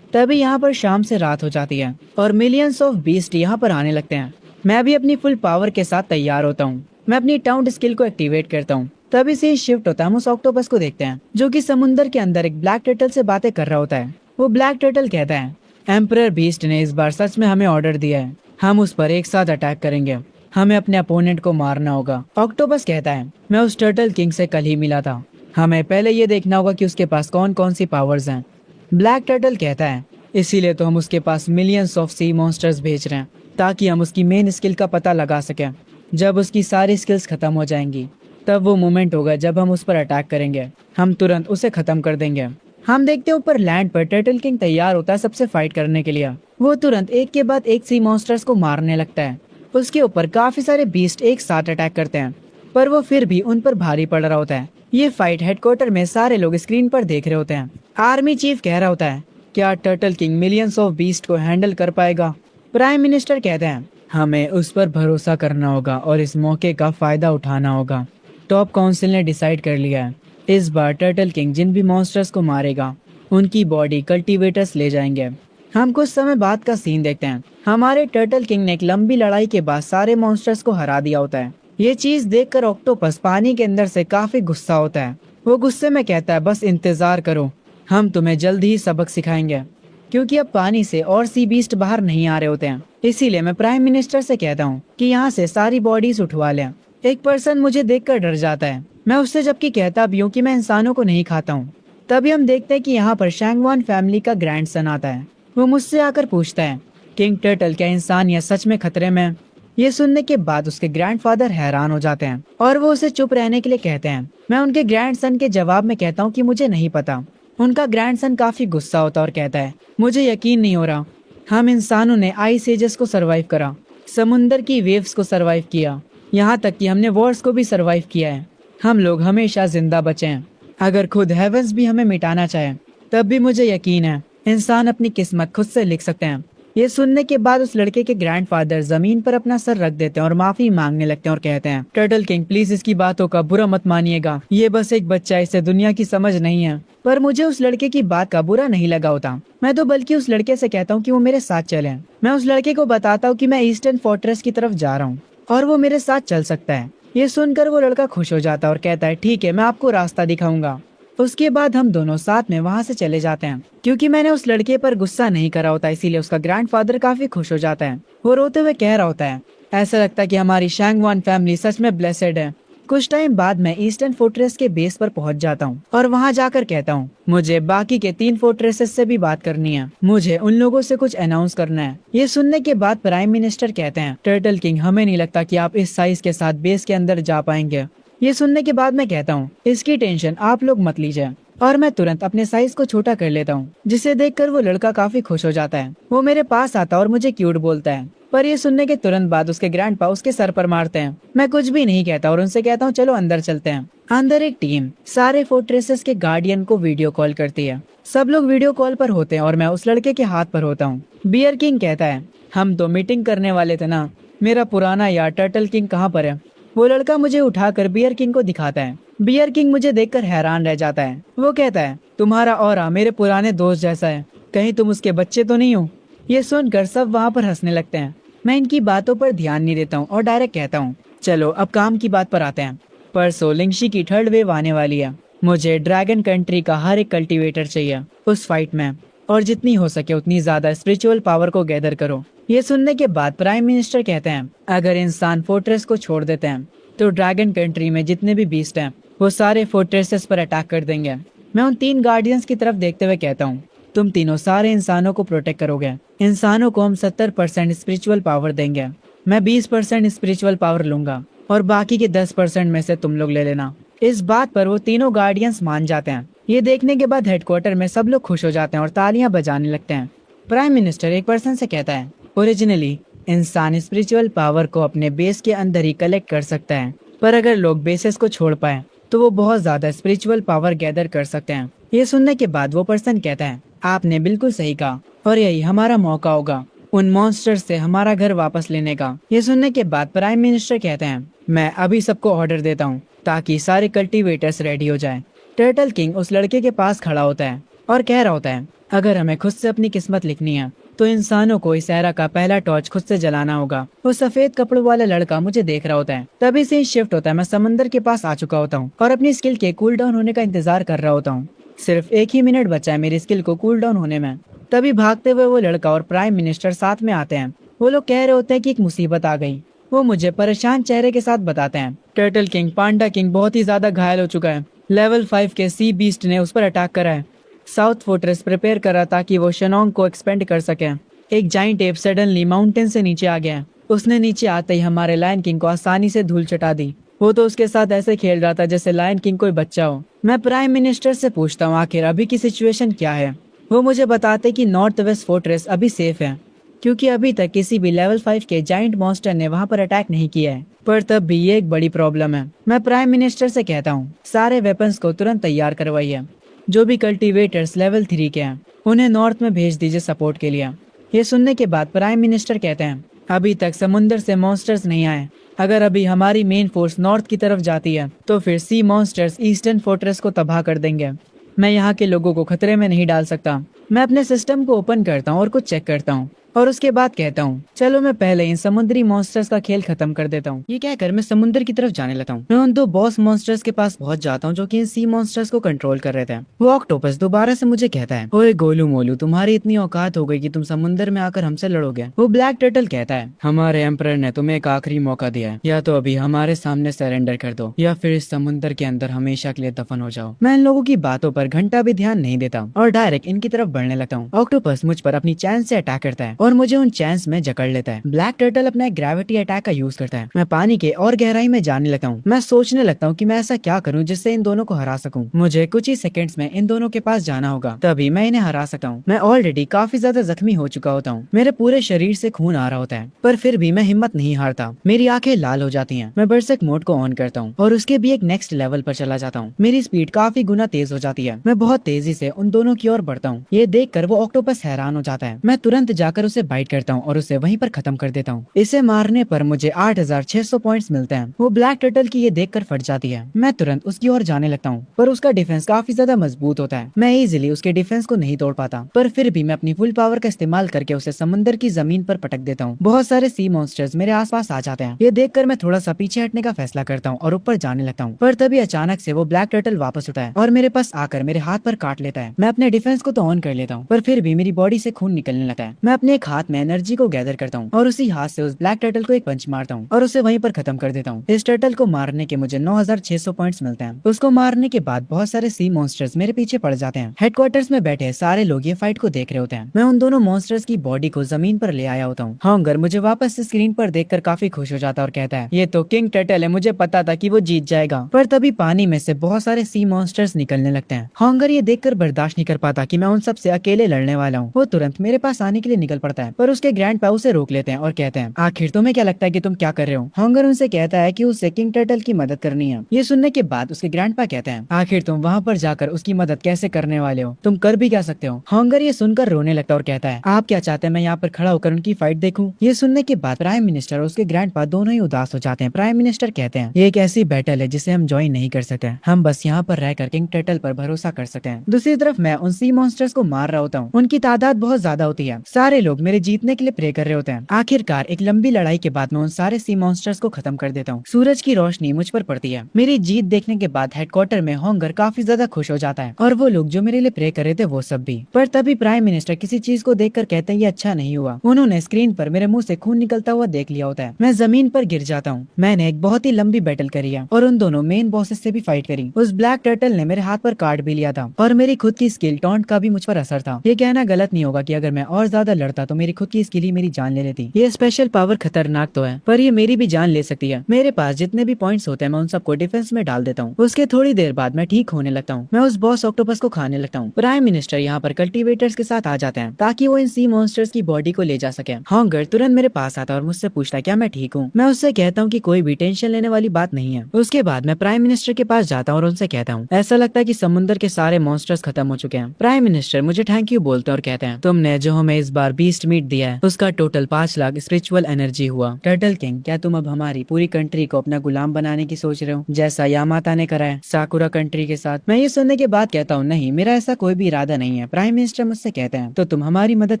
तभी यहाँ पर शाम से रात हो जाती है और मिलियंस ऑफ बीस्ट यहाँ पर आने लगते हैं। मैं भी अपनी फुल पावर के साथ तैयार होता हूँ। मैं अपनी टाउंट स्किल को एक्टिवेट करता हूँ। तभी से शिफ्ट होता है। हम उस ऑक्टोपस को देखते हैं जो कि समुंदर के अंदर एक ब्लैक टर्टल से बातें कर रहा होता है। वो ब्लैक टर्टल कहता है, एम्परर बीस्ट ने इस बार सच में हमें ऑर्डर दिया है, हम उस पर एक साथ अटैक करेंगे, हमें अपने अपोनेंट को मारना होगा। ऑक्टोपस कहता है, मैं उस टर्टल किंग से कल ही मिला था, हमें पहले ये देखना होगा कि उसके पास कौन कौन सी पावर्स हैं। ब्लैक टर्टल कहता है, इसीलिए तो हम उसके पास मिलियंस ऑफ सी मॉन्स्टर्स भेज रहे हैं, ताकि हम उसकी मेन स्किल का पता लगा सकें। जब उसकी सारी स्किल्स खत्म हो जाएंगी, तब वो मोमेंट होगा जब हम उस पर अटैक करेंगे, हम तुरंत उसे खत्म कर देंगे। हम देखते हैं ऊपर लैंड पर टर्टल किंग तैयार होता है सबसे फाइट करने के लिए। वो तुरंत एक के बाद एक सी मॉन्स्टर्स को मारने लगता है। उसके ऊपर काफी सारे बीस्ट एक साथ अटैक करते हैं, पर वो फिर भी उन पर भारी पड़ रहा होता है। ये फाइट हेडक्वार्टर में सारे लोग स्क्रीन पर देख रहे होते हैं। आर्मी चीफ कह रहा होता है, क्या turtle king millions of beast को हैंडल कर पाएगा? प्राइम मिनिस्टर कहते हैं, हमें उस पर भरोसा करना होगा और इस मौके का फायदा उठाना होगा। टॉप काउंसिल ने डिसाइड कर लिया है, इस बार टर्टल किंग जिन भी मॉन्स्टर्स को मारेगा उनकी बॉडी कल्टीवेटर्स ले जाएंगे। हम कुछ समय बाद का सीन देखते हैं। हमारे टर्टल किंग ने एक लंबी लड़ाई के बाद सारे मॉन्स्टर्स को हरा दिया होता है। ये चीज देखकर ऑक्टोपस पानी के अंदर से काफी गुस्सा होता है। वो गुस्से में कहता है, बस इंतजार करो, हम तुम्हें जल्द ही सबक सिखाएंगे। क्योंकि अब पानी से और सी बीस्ट बाहर नहीं आ रहे होते हैं, इसीलिए मैं प्राइम मिनिस्टर से कहता हूँ कि यहाँ से सारी बॉडीज उठवा लें। एक पर्सन मुझे देखकर डर जाता है, मैं उससे जबकि कहता भी हूँ कि मैं इंसानों को नहीं खाता हूँ। तभी हम देखते हैं कि यहाँ पर शैंगवान फैमिली का ग्रैंडसन आता है। वो मुझसे आकर पूछता है, किंग टर्टल, क्या इंसान या सच में खतरे में? ये सुनने के बाद उसके ग्रैंडफादर हैरान हो जाते हैं और वो उसे चुप रहने के लिए कहते हैं। मैं उनके ग्रैंडसन के जवाब में कहता हूँ कि मुझे नहीं पता। उनका ग्रैंडसन काफी गुस्सा होता और कहता है, मुझे यकीन नहीं हो रहा, हम इंसानों ने आइस एजेस को सरवाइव करा, समुंदर की वेव्स को सरवाइव किया, यहाँ तक कि हमने वॉर्स को भी सरवाइव किया है, हम लोग हमेशा जिंदा बचे हैं। अगर खुद हेवंस भी हमें मिटाना चाहे, तब भी मुझे यकीन है इंसान अपनी किस्मत खुद से लिख सकते हैं। ये सुनने के बाद उस लड़के के ग्रैंडफादर जमीन पर अपना सर रख देते हैं और माफी मांगने लगते हैं और कहते हैं, टर्टल किंग प्लीज इसकी बातों का बुरा मत मानिएगा, ये बस एक बच्चा है, इसे दुनिया की समझ नहीं है। पर मुझे उस लड़के की बात का बुरा नहीं लगा होता। मैं तो बल्कि उस लड़के से कहता हूँ कि वो मेरे साथ चले। मैं उस लड़के को बताता हूँ कि मैं ईस्टर्न फोर्ट्रेस की तरफ जा रहा हूँ और वो मेरे साथ चल सकता है। ये सुनकर वो लड़का खुश हो जाता है और कहता है, ठीक है, मैं आपको रास्ता दिखाऊंगा। उसके बाद हम दोनों साथ में वहाँ से चले जाते हैं। क्योंकि मैंने उस लड़के पर गुस्सा नहीं करा होता, इसीलिए उसका ग्रैंडफादर काफी खुश हो जाता है। वो रोते हुए कह रहा होता है, ऐसा लगता है कि हमारी शैंगवान फैमिली सच में ब्लेसेड है। कुछ टाइम बाद मैं ईस्टर्न फोर्ट्रेस के बेस पर पहुंच जाता हूं और वहां जाकर कहता हूं, मुझे बाकी के 3 फोर्ट्रेसेस से भी बात करनी है, मुझे उन लोगों से कुछ अनाउंस करना है। ये सुनने के बाद प्राइम मिनिस्टर कहते हैं, टर्टल किंग, हमें नहीं लगता कि आप इस साइज के साथ बेस के अंदर जा पाएंगे। ये सुनने के बाद मैं कहता हूँ, इसकी टेंशन आप लोग मत लीजिए, और मैं तुरंत अपने साइज को छोटा कर लेता हूँ, जिसे देखकर वो लड़का काफी खुश हो जाता है। वो मेरे पास आता और मुझे क्यूट बोलता है, पर ये सुनने के तुरंत बाद उसके ग्रैंडपा उसके सर पर मारते हैं। मैं कुछ भी नहीं कहता और उनसे कहता हूँ, चलो अंदर चलते हैं। अंदर एक टीम सारे फोर्ट्रेसेस के गार्डियन को वीडियो कॉल करती है। सब लोग वीडियो कॉल पर होते हैं और मैं उस लड़के के हाथ पर होता हूँ। बियर किंग कहता है, हम तो मीटिंग करने वाले थे ना, मेरा पुराना यार टर्टल किंग कहाँ पर है? वो लड़का मुझे उठाकर बियर किंग को दिखाता है। बियर किंग मुझे देखकर हैरान रह जाता है। वो कहता है, तुम्हारा ऑरा मेरे पुराने दोस्त जैसा है, कहीं तुम उसके बच्चे तो नहीं हो? ये सुनकर सब वहाँ पर हंसने लगते हैं। मैं इनकी बातों पर ध्यान नहीं देता हूँ और डायरेक्ट कहता हूँ, चलो अब काम की बात पर आते हैं। परसों लिंगशी की 3rd वेव आने वाली है। मुझे ड्रैगन कंट्री का हर एक कल्टीवेटर चाहिए उस फाइट में, और जितनी हो सके उतनी ज्यादा स्पिरिचुअल पावर को गैदर करो। ये सुनने के बाद प्राइम मिनिस्टर कहते हैं, अगर इंसान फोर्ट्रेस को छोड़ देते हैं तो ड्रैगन कंट्री में जितने भी बीस्ट हैं वो सारे फोर्ट्रेसेस पर अटैक कर देंगे। मैं उन 3 गार्डियंस की तरफ देखते हुए कहता हूँ, तुम तीनों सारे इंसानों को प्रोटेक्ट करोगे। इंसानों को हम 70% स्पिरिचुअल पावर देंगे, मैं 20% स्पिरिचुअल पावर लूंगा और बाकी के 10% में से तुम लोग ले लेना। इस बात पर वो तीनों गार्डियंस मान जाते हैं। ये देखने के बाद हेडक्वार्टर में सब लोग खुश हो जाते हैं और तालियां बजाने लगते हैं। प्राइम मिनिस्टर एक पर्सन से कहता है, ओरिजिनली इंसान स्पिरिचुअल पावर को अपने बेस के अंदर ही कलेक्ट कर सकता है, पर अगर लोग बेसेस को छोड़ पाए तो वो बहुत ज्यादा स्पिरिचुअल पावर गैदर कर सकते हैं। ये सुनने के बाद वो पर्सन कहता है, आपने बिल्कुल सही कहा और यही हमारा मौका होगा उन मॉन्स्टर्स से हमारा घर वापस लेने का। ये सुनने के बाद प्राइम मिनिस्टर कहते हैं, मैं अभी सबको ऑर्डर देता हूँ ताकि सारे कल्टीवेटर्स रेडी हो जाएं। टर्टल किंग उस लड़के के पास खड़ा होता है और कह रहा होता है, अगर हमें खुद से अपनी किस्मत लिखनी है तो इंसानों को इस एरा का पहला टॉर्च खुद से जलाना होगा। वो सफेद कपड़ों वाला लड़का मुझे देख रहा होता है। तभी से शिफ्ट होता है, मैं समंदर के पास आ चुका होता हूँ और अपनी स्किल के कूल डाउन होने का इंतजार कर रहा होता हूँ। सिर्फ 1 ही मिनट बचा है मेरी स्किल को कूल डाउन होने में। तभी भागते हुए वो लड़का और प्राइम मिनिस्टर साथ में आते हैं। वो लोग कह रहे होते हैं कि एक मुसीबत आ गई। वो मुझे परेशान चेहरे के साथ बताते हैं टर्टल किंग पांडा किंग बहुत ही ज्यादा घायल हो चुका है। लेवल 5 के सी बीस्ट ने उस पर अटैक करा है। साउथ फोर्ट्रेस प्रिपेयर करा ताकि वो शेनोंग को एक्सपेंड कर सके। एक जाइंट एप सडनली माउंटेन से नीचे आ गया। उसने नीचे आते ही हमारे लायन किंग को आसानी से धूल चटा दी। वो तो उसके साथ ऐसे खेल रहा था जैसे लायन किंग कोई बच्चा हो। मैं प्राइम मिनिस्टर से पूछता हूँ आखिर अभी की सिचुएशन क्या है। वो मुझे बताते कि नॉर्थ वेस्ट फोर्ट्रेस अभी सेफ है, क्योंकि अभी तक किसी भी लेवल 5 के जाइंट मॉन्स्टर ने वहां पर अटैक नहीं किया है। पर तब भी ये एक बड़ी प्रॉब्लम है। मैं प्राइम मिनिस्टर से कहता हूँ सारे वेपन्स को तुरंत तैयार करवाइए। जो भी कल्टीवेटर्स लेवल 3 के हैं उन्हें नॉर्थ में भेज दीजिए सपोर्ट के लिए। ये सुनने के बाद प्राइम मिनिस्टर कहते हैं अभी तक समुंदर से मॉन्स्टर्स नहीं आए। अगर अभी हमारी मेन फोर्स नॉर्थ की तरफ जाती है तो फिर सी मॉन्स्टर्स ईस्टर्न फोर्ट्रेस को तबाह कर देंगे। मैं यहाँ के लोगों को खतरे में नहीं डाल सकता। मैं अपने सिस्टम को ओपन करता हूँ और कुछ चेक करता हूँ और उसके बाद कहता हूँ चलो मैं पहले इन समुद्री मॉन्स्टर्स का खेल खत्म कर देता हूँ। ये कहकर मैं समुद्र की तरफ जाने लगता हूँ। मैं उन 2 बॉस मॉन्स्टर्स के पास पहुंच जाता हूँ जो कि इन सी मॉन्स्टर्स को कंट्रोल कर रहे थे। वो ऑक्टोपस दोबारा से मुझे कहता है ओए गोलू मोलू तुम्हारी इतनी औकात हो गई कि तुम समुद्र में आकर हमसे लड़ोगे। वो ब्लैक टर्टल कहता है हमारे एम्परर ने तुम्हें एक आखिरी मौका दिया है, या तो अभी हमारे सामने सरेंडर कर दो या फिर इस समुद्र के अंदर हमेशा के लिए दफन हो जाओ। मैं इन लोगों की बातों पर घंटा भी ध्यान नहीं देता और डायरेक्ट इनकी तरफ बढ़ने लगता हूँ। ऑक्टोपस मुझ पर अपनी चैन से अटैक करता है और मुझे उन चैन में जकड़ लेता है। ब्लैक टर्टल अपना ग्रेविटी अटैक का यूज करता है। मैं पानी के और गहराई में जाने लगता हूँ। मैं सोचने लगता हूँ कि मैं ऐसा क्या करूँ जिससे इन दोनों को हरा सकूं। मुझे कुछ ही सेकंड्स में इन दोनों के पास जाना होगा, तभी मैं इन्हें हरा सकता हूँ। मैं ऑलरेडी काफी ज्यादा जख्मी हो चुका होता हूँ। मेरे पूरे शरीर से खून आ रहा होता है, पर फिर भी मैं हिम्मत नहीं हारता। मेरी आंखें लाल हो जाती हैं। मैं बरसक मोड को ऑन करता हूँ और उसके भी एक नेक्स्ट लेवल पर चला जाता हूँ। मेरी स्पीड काफी गुना तेज हो जाती है। मैं बहुत तेजी से उन दोनों की ओर बढ़ता हूँ। ये देखकर वो ऑक्टोपस हैरान हो जाता है। मैं तुरंत जाकर उसे बाइट करता हूँ और उसे वहीं पर खत्म कर देता हूँ। इसे मारने पर मुझे 8600 पॉइंट्स मिलते हैं। वो ब्लैक टर्टल की ये देखकर फट जाती है। मैं तुरंत उसकी ओर जाने लगता हूँ, पर उसका डिफेंस काफी ज्यादा मजबूत होता है। मैं इजीली उसके डिफेंस को नहीं तोड़ पाता, पर फिर भी मैं अपनी फुल पावर का इस्तेमाल करके उसे समुद्र की जमीन पर पटक देता हूँ। बहुत सारे सी मॉन्स्टर्स मेरे आसपास आ जाते हैं। ये देखकर मैं थोड़ा सा पीछे हटने का फैसला करता हूँ और ऊपर जाने लगता हूँ, पर तभी अचानक से वो ब्लैक टर्टल वापस उठता है और मेरे पास आकर मेरे हाथ पर काट लेता है। मैं अपने डिफेंस को तो ऑन कर लेता हूँ, पर फिर भी मेरी बॉडी से खून निकलने लगता है। मैं अपने एक हाथ में एनर्जी को गैदर करता हूँ और उसी हाथ से उस ब्लैक टर्टल को एक पंच मारता हूँ और उसे वहीं पर खत्म कर देता हूँ। इस टर्टल को मारने के मुझे 9600 पॉइंट्स मिलते हैं। उसको मारने के बाद बहुत सारे सी मॉन्स्टर्स मेरे पीछे पड़ जाते हैं। हेडक्वार्टर्स में बैठे सारे लोग ये फाइट को देख रहे होते हैं। मैं उन दोनों मॉन्स्टर्स की बॉडी को जमीन पर ले आया होता हूँ। हॉन्गर मुझे वापस से स्क्रीन पर देखकर काफी खुश हो जाता है और कहता है ये तो किंग टर्टल है, मुझे पता था कि वो जीत जाएगा। पर तभी पानी में से बहुत सारे सी मॉन्स्टर्स निकलने लगते हैं। हॉन्गर ये देखकर बर्दाश्त नहीं कर पाता कि मैं उन सब से अकेले लड़ने वाला हूँ। वो तुरंत मेरे पास आने के लिए निकल पड़ता है, पर उसके ग्रैंड पा उसे रोक लेते हैं और कहते हैं आखिर तुम्हें क्या लगता है कि तुम क्या कर रहे हो। हॉन्गर उनसे कहता है कि उसे किंग टर्टल की मदद करनी है। ये सुनने के बाद उसके ग्रैंडपा कहते हैं आखिर तुम वहाँ पर जाकर उसकी मदद कैसे करने वाले हो, तुम कर भी क्या सकते हो। हॉन्गर ये सुनकर रोने लगता और कहता है आप क्या चाहते हैं मैं यहाँ पर खड़ा होकर उनकी फाइट देखूं। ये सुनने के बाद प्राइम मिनिस्टर और उसके ग्रैंडपा दोनों ही उदास हो जाते हैं। प्राइम मिनिस्टर कहते हैं ये एक ऐसी बैटल है जिसे हम ज्वाइन नहीं कर सकते, हम बस यहाँ पर रहकर किंग टर्टल पर भरोसा कर सकते हैं। दूसरी तरफ मैं उन सी मॉन्स्टर्स को मार रहा होता हूँ। उनकी तादाद बहुत ज्यादा होती है। सारे लोग मेरे जीतने के लिए प्रे कर रहे होते हैं। आखिरकार एक लंबी लड़ाई के बाद मैं उन सारे सी मॉन्स्टर्स को खत्म कर देता हूँ। सूरज की रोशनी मुझ पर पड़ती है। मेरी जीत देखने के बाद हेडक्वार्टर में हॉन्गर काफी ज्यादा खुश हो जाता है और वो लोग जो मेरे लिए प्रे कर रहे थे वो सब भी। पर तभी प्राइम मिनिस्टर किसी चीज को देखकर कहते हैं ये अच्छा नहीं हुआ। उन्होंने स्क्रीन पर मेरे मुंह से खून निकलता हुआ देख लिया होता है। मैं जमीन पर गिर जाता हूँ। मैंने एक बहुत ही लंबी बैटल करी है और उन दोनों मेन बॉसेस से भी फाइट करी। उस ब्लैक टर्टल ने मेरे हाथ पर काट भी लिया था और मेरी खुद की स्किल टॉन्ट का भी मुझ पर असर था। ये कहना गलत नहीं होगा कि अगर मैं और ज्यादा लड़ता तो मेरी खुद की स्किल ही मेरी जान ले लेती। ये स्पेशल पावर खतरनाक तो है, पर ये मेरी भी जान ले सकती है। मेरे पास जितने भी पॉइंट्स होते हैं मैं उन सबको डिफेंस में डाल देता हूँ। उसके थोड़ी देर बाद मैं ठीक होने लगता हूँ। मैं उस बॉस ऑक्टोपस को खाने लगता हूँ। प्राइम मिनिस्टर यहाँ पर कल्टीवेटर्स के साथ आ जाते हैं ताकि वो इन सी मॉन्स्टर्स की बॉडी को ले जा सके। हॉन्गर तुरंत मेरे पास आता है और मुझसे पूछता है क्या मैं ठीक हूँ। मैं उससे कहता हूँ कि कोई भी टेंशन लेने वाली बात नहीं है। उसके बाद मैं प्राइम मिनिस्टर के पास जाता हूँ और उनसे कहता हूँ ऐसा लगता है कि समुद्र के सारे मॉन्स्टर्स खत्म हो चुके हैं। प्राइम मिनिस्टर मुझे थैंक यू बोलते हैं और कहते हैं तुमने जो हमें इस बार 20 बीस्ट मीट दिया है उसका टोटल 5 लाख स्पिरिचुअल एनर्जी हुआ। टर्टल किंग, क्या तुम अब हमारी पूरी कंट्री को अपना गुलाम बनाने की सोच रहे हो, जैसा यामाता ने करा है साकुरा कंट्री के साथ? मैं ये सुनने के बाद कहता हूँ, नहीं, मेरा ऐसा कोई भी इरादा नहीं है। प्राइम मिनिस्टर मुझसे कहते हैं, तो तुम हमारी मदद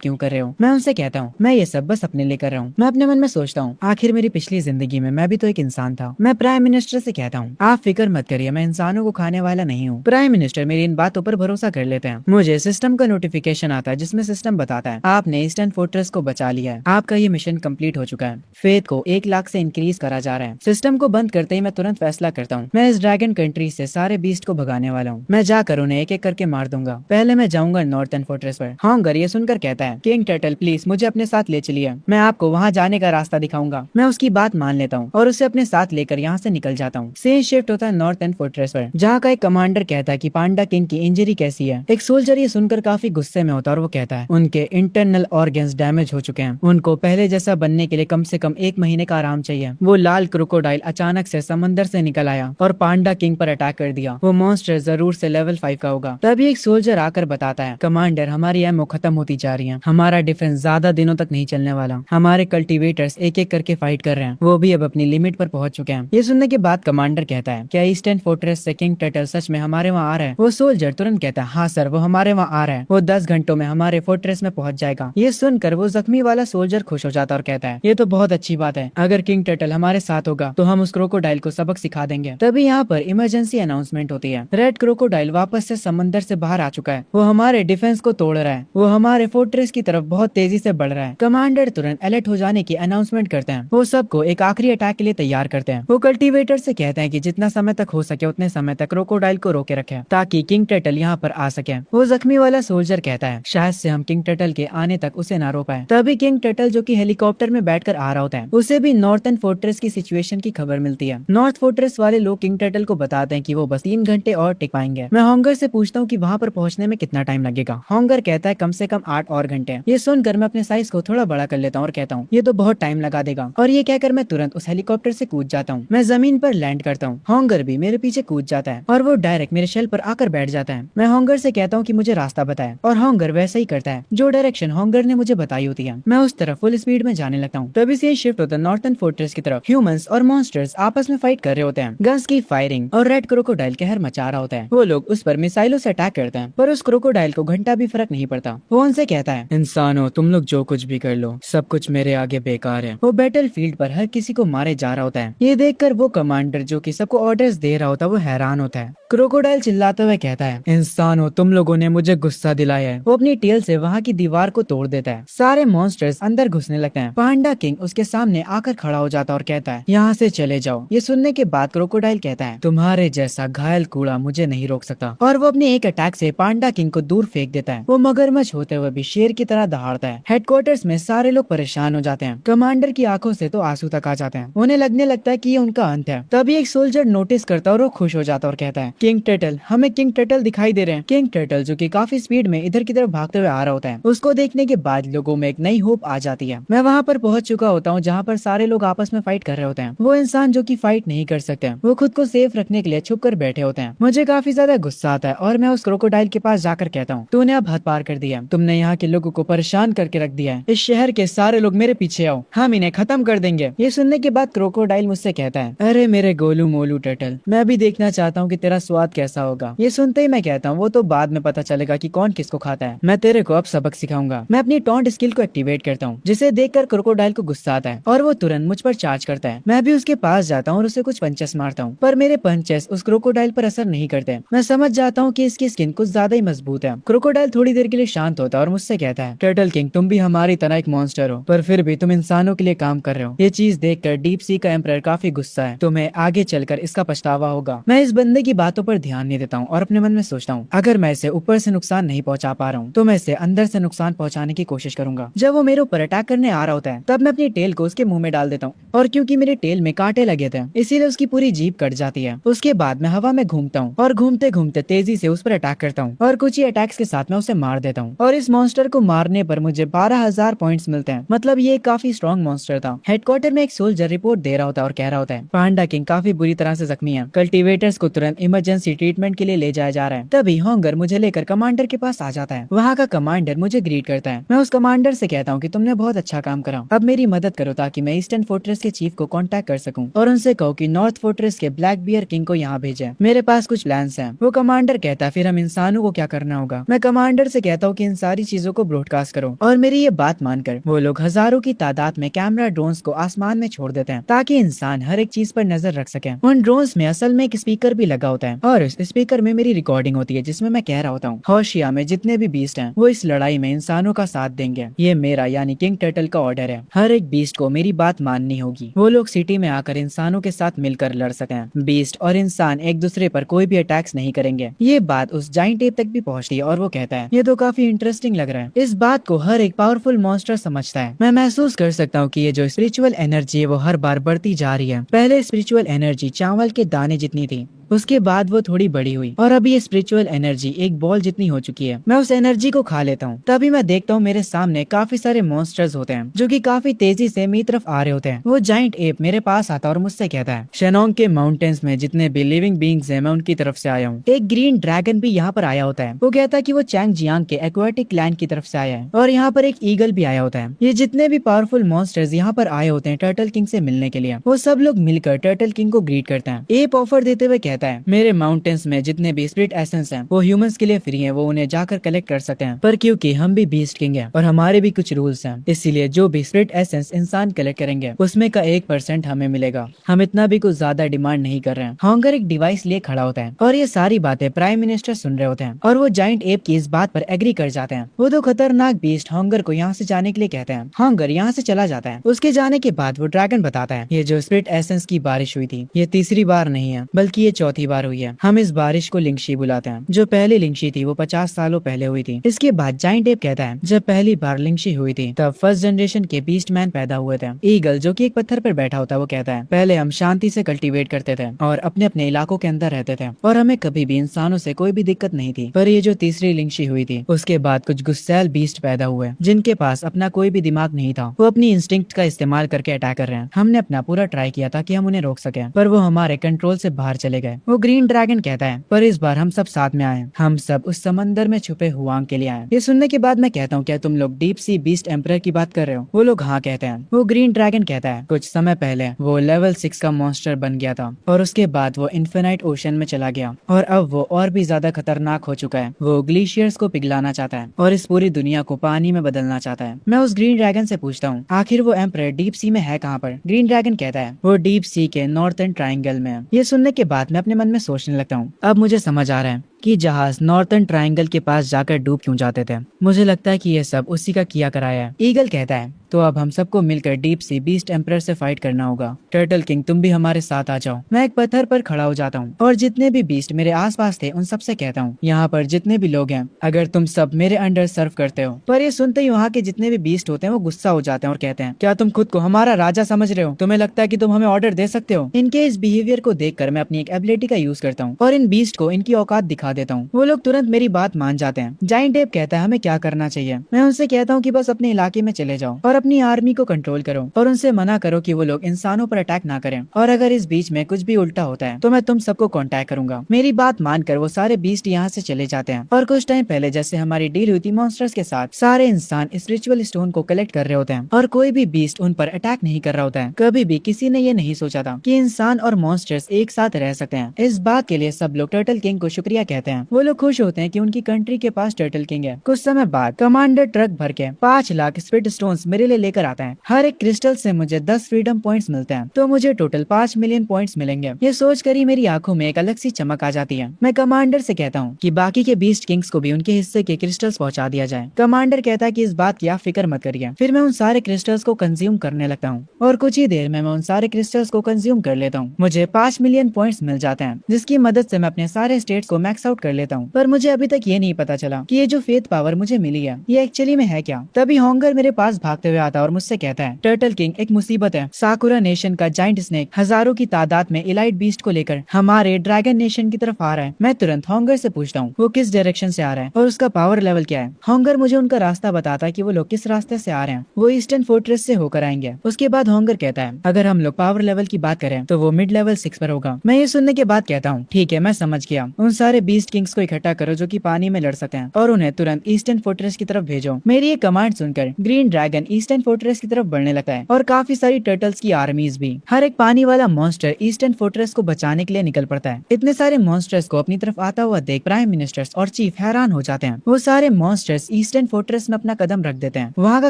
क्यों कर रहे हो? मैं उनसे कहता हूँ, मैं ये सब बस अपने लिए कर रहा हूँ। मैं अपने मन में सोचता हूँ, आखिर मेरी पिछली जिंदगी में मैं भी तो एक इंसान था। मैं प्राइम मिनिस्टर से कहता हूँ, आप फिक्र मत करिए, मैं इंसानों को खाने वाला नहीं हूँ। प्राइम मिनिस्टर मेरी इन बातों पर भरोसा कर लेते हैं। मुझे सिस्टम का नोटिफिकेशन आता है जिसमें सिस्टम बताता है, आपने ईस्टर्न फोर्ट्रेस को बचा लिया है, आपका ये मिशन कंप्लीट हो चुका है। फेथ को 1 लाख से इंक्रीज करा जा रहा है। सिस्टम को बंद करते ही मैं तुरंत फैसला करता हूँ, मैं इस ड्रैगन कंट्री से सारे बीस्ट को भगाने वाला हूँ। मैं जाकर उन्हें एक एक करके मार दूंगा। पहले मैं जाऊंगा नॉर्थर्न फोर्ट्रेस पर। हॉन्गर ये सुनकर कहता है, किंग टर्टल प्लीज मुझे अपने साथ ले चलिए, मैं आपको वहाँ जाने का रास्ता दिखाऊंगा। मैं उसकी बात मान लेता हूँ और उसे अपने साथ लेकर यहाँ से निकल जाता हूँ। सीन शिफ्ट होता है नॉर्थर्न फोर्ट्रेस पर, जहाँ का एक कमांडर कहता है कि पांडा किंग की इंजरी कैसी है। एक सोल्जर ये सुनकर काफी गुस्से में होता है और वो कहता है, उनके इंटरनल ऑर्गन्स डैमेज हो चुके हैं, उनको पहले जैसा बनने के लिए कम से कम 1 महीने का आराम चाहिए। वो लाल क्रोकोडाइल अचानक से समंदर से निकल आया और पांडा किंग पर अटैक कर दिया। वो मॉन्स्टर जरूर से लेवल 5 का होगा। तभी एक सोल्जर आकर बताता है, कमांडर हमारी एमओ खत्म होती जा रही है, हमारा डिफेंस ज्यादा दिनों तक नहीं चलने वाला, हमारे कल्टीवेटर्स एक एक करके फाइट कर रहे हैं, वो भी अब अपनी लिमिट पर पहुंच चुके हैं। ये सुनने के बाद कमांडर कहता है, क्या ईस्टर्न फोर्ट्रेस से किंग टर्टल सच में हमारे वहाँ आ रहा है? वो सोल्जर तुरंत कहता है, हाँ सर, वो हमारे वहाँ आ रहा है, वो 10 घंटों में हमारे फोर्ट्रेस में पहुंच जाएगा। ये सुनकर वो जख्मी वाला सोल्जर खुश हो जाता और कहता है, ये तो बहुत अच्छी बात है, अगर किंग टर्टल हमारे साथ होगा तो हम उस क्रोकोडाइल को सबक सिखा देंगे। तभी यहाँ पर इमरजेंसी अनाउंसमेंट होती है। रेड क्रोकोडाइल वापस से समंदर से बाहर आ चुका है, वो हमारे डिफेंस को तोड़ रहा है, वो हमारे फोर्ट्रेस की तरफ बहुत तेजी से बढ़ रहा है। कमांडर तुरंत अलर्ट हो जाने की अनाउंसमेंट करते हैं। वो सबको एक आखिरी अटैक के लिए तैयार करते हैं। वो कल्टीवेटर से कहते हैं कि जितना समय तक हो सके उतने समय तक क्रोकोडाइल को रोके रखें ताकि किंग टर्टल यहाँ पर आ सके। वो जख्मी वाला सोल्जर कहता है, शायद से हम किंग टर्टल के आने तक उसे ना रोक पाए। तभी किंग टर्टल जो कि हेलीकॉप्टर में बैठकर आ रहा होता है, उसे भी नॉर्थर्न फोर्ट्रेस की सिचुएशन की खबर मिलती है। नॉर्थ फोर्ट्रेस वाले लोग किंग टर्टल को बताते हैं कि वो बस 3 घंटे और टिक पाएंगे। मैं हॉन्गर से पूछता हूँ कि वहाँ पर पहुँचने में कितना टाइम लगेगा। हॉन्गर कहता है कम से कम 8 और घंटे। ये सुनकर मैं अपने साइज को थोड़ा बड़ा कर लेता हूँ और कहता हूँ, ये तो बहुत टाइम लगा देगा। और ये कहकर मैं तुरंत उस हेलीकॉप्टर से कूद जाता हूँ। मैं जमीन पर लैंड करता हूँ। हॉन्गर भी मेरे पीछे कूद जाता है और वो डायरेक्ट मेरे शेल पर आकर बैठ जाता है। मैं हॉन्गर से कहता हूँ कि मुझे रास्ता बताए और हॉन्गर वैसा ही करता है जो डायरेक्शन हॉन्गर ने मुझे बताई होती है। मैं उस तरफ फुल स्पीड में जाने लगता हूँ। तभी से शिफ्ट होता है नॉर्थर्न फोर्ट्रेस की तरफ। ह्यूमंस और मॉन्स्टर्स आपस में फाइट कर रहे होते हैं। गन्स की फायरिंग और रेड क्रोकोडाइल कहर मचा रहा होता है। वो लोग उस पर मिसाइलों से अटैक करते हैं, पर उस क्रोकोडाइल को घंटा भी फर्क नहीं पड़ता। वो उनसे कहता है, इंसानों तुम लोग जो कुछ भी कर लो, सब कुछ मेरे आगे बेकार है। वो बैटल फील्ड पर हर किसी को मारे जा रहा होता है। ये देखकर वो कमांडर जो कि सबको ऑर्डर्स दे रहा होता है, वो हैरान होता है। क्रोकोडाइल चिल्लाते हुए कहता है, इंसानों तुम लोगों ने मुझे गुस्सा दिलाया है। वो अपनी टेल से वहाँ की दीवार को तोड़ देता है। सारे मॉन्स्टर्स अंदर घुसने लगते हैं। पांडा किंग उसके सामने आकर खड़ा हो जाता और कहता है, यहाँ से चले जाओ। ये सुनने के बाद क्रोकोडाइल कहता है, तुम्हारे जैसा घायल कूड़ा मुझे नहीं रोक सकता। और वो अपने एक अटैक से पांडा किंग को दूर फेंक देता है। वो मगरमच्छ होते हुए भी शेर की तरह दहाड़ता है। हेडक्वार्टर्स में सारे लोग परेशान हो जाते हैं। कमांडर की आंखों से तो आंसू तक आ जाते हैं। उन्हें लगने लगता है कि ये उनका अंत है। तभी एक सोल्जर नोटिस करता है और वो खुश हो जाता और कहता है, किंग टर्टल, हमें किंग टर्टल दिखाई दे रहे हैं। किंग टर्टल जो कि काफी स्पीड में इधर की तरफ भागते हुए आ रहा होता है, उसको देखने के बाद लोगों में एक नई होप आ जाती है। मैं वहाँ पर पहुंच चुका होता हूँ जहाँ पर सारे लोग आपस में फाइट कर रहे होते हैं। वो इंसान जो कि फाइट नहीं कर सकते, वो खुद को सेफ रखने के लिए छुप कर बैठे होते हैं। मुझे काफी ज्यादा गुस्सा आता है और मैं उस क्रोकोडाइल के पास जाकर कहता हूँ, तूने अब हद पार कर दिया, तुमने यहाँ के लोगों को परेशान करके रख दिया है। इस शहर के सारे लोग मेरे पीछे आओ, हम इन्हें खत्म कर देंगे। ये सुनने के बाद क्रोकोडाइल मुझसे कहता है, अरे मेरे गोलू मोलू टर्टल, मैं भी देखना चाहता हूँ कि तेरा स्वाद कैसा होगा। ये सुनते ही मैं कहता हूँ, वो तो बाद में पता चलेगा कि कौन किसको खाता है। मैं तेरे को अब सबक सिखाऊंगा। मैं अपनी टॉन्ट स्किल को एक्टिवेट करता हूँ, जिसे देखकर क्रोकोडाइल को गुस्सा आता है और वो तुरंत मुझ पर चार्ज करता है। मैं भी उसके पास जाता हूँ और उसे कुछ पंचेस मारता हूँ, पर मेरे पंचेस उस क्रोकोडाइल पर असर नहीं करते। मैं समझ जाता हूँ कि इसकी स्किन कुछ ज्यादा ही मजबूत है। क्रोकोडाइल थोड़ी देर के लिए शांत होता है और मुझसे कहता है, टर्टल किंग, तुम भी हमारी तरह एक मॉन्स्टर हो, पर फिर भी तुम इंसानों के लिए काम कर रहे हो। ये चीज देखकर डीप सी का एम्परर काफी गुस्सा है। तुम्हें आगे चलकर इसका पछतावा होगा। मैं इस बंदे की बातों पर ध्यान नहीं देता हूँ और अपने मन में सोचता हूँ, अगर मैं इसे ऊपर से नुकसान नहीं पहुंचा पा रहा हूँ तो मैं इसे अंदर से नुकसान पहुंचाने की कोशिश करूंगा। जब वो मेरे ऊपर अटैक करने आ रहा होता है, तब मैं अपनी टेल को उसके मुंह में डाल देता हूँ और क्योंकि मेरे टेल में कांटे लगे थे, इसीलिए उसकी पूरी जीभ कट जाती है। उसके बाद मैं हवा में घूमता हूँ और घूमते घूमते तेजी से उस पर अटैक करता हूँ और कुछ ही अटैक्स के साथ मैं उसे मार देता हूँ। और इस मॉन्स्टर को मारने पर मुझे 12,000 पॉइंट्स मिलते हैं। मतलब ये काफी स्ट्रॉन्ग मॉन्स्टर था। हेडक्वार्टर में एक सोल्जर रिपोर्ट दे रहा होता है और कह रहा होता है, पांडा किंग काफी बुरी तरह से जख्मी है, कल्टीवेटर्स को तुरंत इमरजेंसी ट्रीटमेंट के लिए ले जाया जा रहा है। तभी हॉन्गर मुझे लेकर कमांडर के पास आ जाता है। वहाँ का कमांडर मुझे ग्रीट करता है। मैं उस कमांडर से कहता हूँ कि तुमने बहुत अच्छा काम करा, अब मेरी मदद करो ताकि मैं ईस्टर्न फोर्ट्रेस के चीफ को कांटेक्ट कर सकूं और उनसे कहो कि नॉर्थ फोर्ट्रेस के ब्लैक बियर किंग को यहाँ भेजे, मेरे पास कुछ प्लान्स हैं। वो कमांडर कहता है फिर हम इंसानों को क्या करना होगा। मैं कमांडर से कहता हूँ कि इन सारी चीजों को ब्रॉडकास्ट करो और मेरी ये बात मानकर वो लोग हजारों की तादाद में कैमरा ड्रोन्स को आसमान में छोड़ देते हैं ताकि इंसान हर एक चीज पर नजर रख सके। उन ड्रोन्स में असल में एक स्पीकर भी लगा होता है और उस स्पीकर में मेरी रिकॉर्डिंग होती है जिसमें मैं कह रहा होता हूँ होशिया में जितने भी बीस्ट हैं वो इस लड़ाई में इंसानों का साथ देंगे। ये मेरा यानी किंग टर्टल का ऑर्डर है, हर एक बीस्ट को मेरी बात माननी होगी। वो लोग सिटी में आकर इंसानों के साथ मिलकर लड़ सकें। बीस्ट और इंसान एक दूसरे पर कोई भी अटैक्स नहीं करेंगे। ये बात उस जाइंट एप तक भी पहुंचती है और वो कहता है ये तो काफी इंटरेस्टिंग लग रहा है। इस बात को हर एक पावरफुल मॉन्स्टर समझता है। मैं महसूस कर सकता हूँ कि ये जो स्पिरिचुअल एनर्जी है वो हर बार बढ़ती जा रही है। पहले स्पिरिचुअल एनर्जी चावल के दाने जितनी थी, उसके बाद वो थोड़ी बड़ी हुई और अभी ये स्पिरिचुअल एनर्जी एक बॉल जितनी हो चुकी है। मैं उस एनर्जी को खा लेता हूँ। तभी मैं देखता हूँ मेरे सामने काफी सारे मॉन्स्टर्स होते हैं जो कि काफी तेजी से मेरी तरफ आ रहे होते हैं। वो जाइंट एप मेरे पास आता है और मुझसे कहता है शेनोंग के माउंटेन्स में जितने भी लिविंग बींग्स हैं मैं उनकी तरफ से आया हूँ। एक ग्रीन ड्रैगन भी यहाँ पर आया होता है। वो कहता है कि वो चैंग जियांग के एक्वाटिक लैंड की तरफ से आया है और यहाँ पर एक ईगल भी आया होता है। ये जितने भी पावरफुल मॉन्स्टर्स यहाँ पर आए होते हैं टर्टल किंग से मिलने के लिए, वो सब लोग मिलकर टर्टल किंग को ग्रीट करते हैं। एप ऑफर देते हुए कहता है मेरे माउंटेन्स में जितने भी स्पिरिट एसेंस हैं वो ह्यूमंस के लिए फ्री हैं, वो उन्हें जाकर कलेक्ट कर सकते हैं। पर क्योंकि हम भी बीस्ट किंग हैं और हमारे भी कुछ रूल्स हैं, इसीलिए जो भी स्पिरिट एसेंस इंसान कलेक्ट करेंगे उसमें का 1% हमें मिलेगा। हम इतना भी कुछ ज्यादा डिमांड नहीं कर रहे हैं। हॉन्गर एक डिवाइस लिए खड़ा होता है और ये सारी बातें प्राइम मिनिस्टर सुन रहे होते हैं और वो जाइंट एप की इस बात पर एग्री कर जाते हैं। वो तो खतरनाक बीस्ट हॉन्गर को यहाँ से जाने के लिए कहते हैं। हॉन्गर यहाँ से चला जाता है। उसके जाने के बाद वो ड्रैगन बताता है ये जो स्पिरिट एसेंस की बारिश हुई थी ये तीसरी बार नहीं है बल्कि ये चौथी बार हुई है। हम इस बारिश को लिंगशी बुलाते हैं। जो पहली लिंगशी थी वो 50 सालों पहले हुई थी। इसके बाद जाइंट एप कहता है जब पहली बार लिंगशी हुई थी तब फर्स्ट जनरेशन के बीस्ट मैन पैदा हुए थे। ईगल जो कि एक पत्थर पर बैठा होता है वो कहता है पहले हम शांति से कल्टीवेट करते थे और अपने अपने इलाकों के अंदर रहते थे और हमें कभी भी इंसानों से कोई भी दिक्कत नहीं थी। पर ये जो तीसरी लिंगशी हुई थी उसके बाद कुछ गुस्सैल बीस्ट पैदा हुए जिनके पास अपना कोई भी दिमाग नहीं था। वो अपनी इंस्टिंक्ट का इस्तेमाल करके अटैक कर रहे हैं। हमने अपना पूरा ट्राई किया था कि हम उन्हें रोक सके पर वो हमारे कंट्रोल से बाहर चले गए। वो ग्रीन ड्रैगन कहता है पर इस बार हम सब साथ में आए, हम सब उस समंदर में छुपे हुआंग के लिए आए। ये सुनने के बाद मैं कहता हूँ क्या तुम लोग डीप सी बीस्ट एम्परर की बात कर रहे हो? वो लोग हाँ कहते हैं। वो ग्रीन ड्रैगन कहता है कुछ समय पहले वो लेवल 6 का मॉन्स्टर बन गया था और उसके बाद वो इन्फिनाइट ओशन में चला गया और अब वो और भी ज्यादा खतरनाक हो चुका है। वो ग्लेशियर्स को पिघलाना चाहता है और इस पूरी दुनिया को पानी में बदलना चाहता है। मैं उस ग्रीन ड्रैगन से पूछता हूँ आखिर वो एम्परर डीप सी में है कहाँ पर? ग्रीन ड्रैगन कहता है वो डीप सी के नॉर्थर्न ट्राइंगल में है। ये सुनने के बाद मैं अपने मन में सोचने लगता हूँ अब मुझे समझ आ रहा है कि जहाज नॉर्थर्न ट्रायंगल के पास जाकर डूब क्यों जाते थे। मुझे लगता है कि ये सब उसी का किया कराया है। ईगल कहता है तो अब हम सबको मिलकर डीप सी बीस्ट एम्परर से फाइट करना होगा। टर्टल किंग तुम भी हमारे साथ आ जाओ। मैं एक पत्थर पर खड़ा हो जाता हूँ और जितने भी बीस्ट मेरे आसपास थे उन सबसे कहता हूँ यहाँ पर जितने भी लोग हैं अगर तुम सब मेरे अंडर सर्व करते हो। पर ये सुनते ही वहाँ के जितने भी बीस्ट होते हैं वो गुस्सा हो जाते हैं और कहते हैं क्या तुम खुद को हमारा राजा समझ रहे हो? तुम्हें लगता है कि तुम हमें ऑर्डर दे सकते हो? इनके इस बिहेवियर को देखकर मैं अपनी एक एबिलिटी का यूज करता हूँ और इन बीस्ट को इनकी औकात दिखा देता हूँ। वो लोग तुरंत मेरी बात मान जाते हैं। जाइंट एप कहता है हमें क्या करना चाहिए। मैं उनसे कहता हूँ कि बस अपने इलाके में चले जाओ और अपनी आर्मी को कंट्रोल करो और उनसे मना करो कि वो लोग इंसानों पर अटैक ना करें और अगर इस बीच में कुछ भी उल्टा होता है तो मैं तुम सबको कांटेक्ट करूंगा। मेरी बात मानकर वो सारे बीस्ट यहाँ से चले जाते हैं और कुछ टाइम पहले जैसे हमारी डील हुई थी मॉन्स्टर्स के साथ सारे इंसान स्पिरिचुअल स्टोन को कलेक्ट कर रहे होते हैं और कोई भी बीस्ट उन पर अटैक नहीं कर रहा होता है। कभी भी किसी ने ये नहीं सोचा था कि इंसान और मॉन्स्टर्स एक साथ रह सकते हैं। इस बात के लिए सब लोग टर्टल किंग को शुक्रिया कहते हैं। वो लोग खुश होते हैं कि उनकी कंट्री के पास टर्टल किंग है। कुछ समय बाद कमांडर ट्रक भर के 5 लाख स्पिरिट स्टोन्स मेरे लिए लेकर आता है। हर एक क्रिस्टल से मुझे 10 फ्रीडम पॉइंट्स मिलते हैं तो मुझे टोटल 5 मिलियन पॉइंट्स मिलेंगे। ये सोचकर ही मेरी आंखों में एक अलग सी चमक आ जाती है। मैं कमांडर से कहता हूँ कि बाकी के बीस्ट किंग्स को भी उनके हिस्से के क्रिस्टल्स पहुंचा दिया जाए। कमांडर कहता है कि इस बात की आप फिक्र मत करिए। फिर मैं उन सारे क्रिस्टल्स को कंज्यूम करने लगता हूँ और कुछ ही देर में मैं उन सारे क्रिस्टल्स को कंज्यूम कर लेता हूँ। मुझे 5 मिलियन पॉइंट्स मिल जाते हैं जिसकी मदद से मैं अपने सारे स्टेट्स को मैक्स आउट कर लेता हूँ। पर मुझे अभी तक ये नहीं पता चला कि ये जो फेथ पावर मुझे मिली है ये एक्चुअली में है क्या। तभी हॉन्गर मेरे पास भागते हुए आता है और मुझसे कहता है टर्टल किंग एक मुसीबत है। साकुरा नेशन का जाइंट स्नेक हजारों की तादाद में इलाइट बीस्ट को लेकर हमारे ड्रैगन नेशन की तरफ आ रहा है। मैं तुरंत हॉन्गर से पूछता हूँ वो किस डायरेक्शन से आ रहा है और उसका पावर लेवल क्या है। हॉन्गर मुझे उनका रास्ता बताता है कि वो लोग किस रास्ते से आ रहे हैं। वो ईस्टर्न फोर्ट्रेस से होकर आएंगे। उसके बाद हॉन्गर कहता है अगर हम लोग पावर लेवल की बात करें तो वो मिड लेवल 6 पर होगा। मैं ये सुनने के बाद कहता हूँ ठीक है मैं समझ गया। उन सारे बीस्ट किंग्स को इकट्ठा करो जो कि पानी में लड़ सकते हैं और उन्हें तुरंत ईस्टर्न फोर्ट्रेस की तरफ भेजो। मेरी ये कमांड सुनकर ग्रीन ड्रैगन ईस्टर्न फोर्ट्रेस की तरफ बढ़ने लगता है और काफी सारी टर्टल्स की आर्मीज भी। हर एक पानी वाला मॉन्स्टर ईस्टर्न फोर्ट्रेस को बचाने के लिए निकल पड़ता है। इतने सारे मॉन्स्टर्स को अपनी तरफ आता हुआ देख प्राइम मिनिस्टर्स और चीफ हैरान हो जाते हैं। वो सारे मॉन्स्टर्स ईस्टर्न फोर्ट्रेस में अपना कदम रख देते हैं। वहाँ का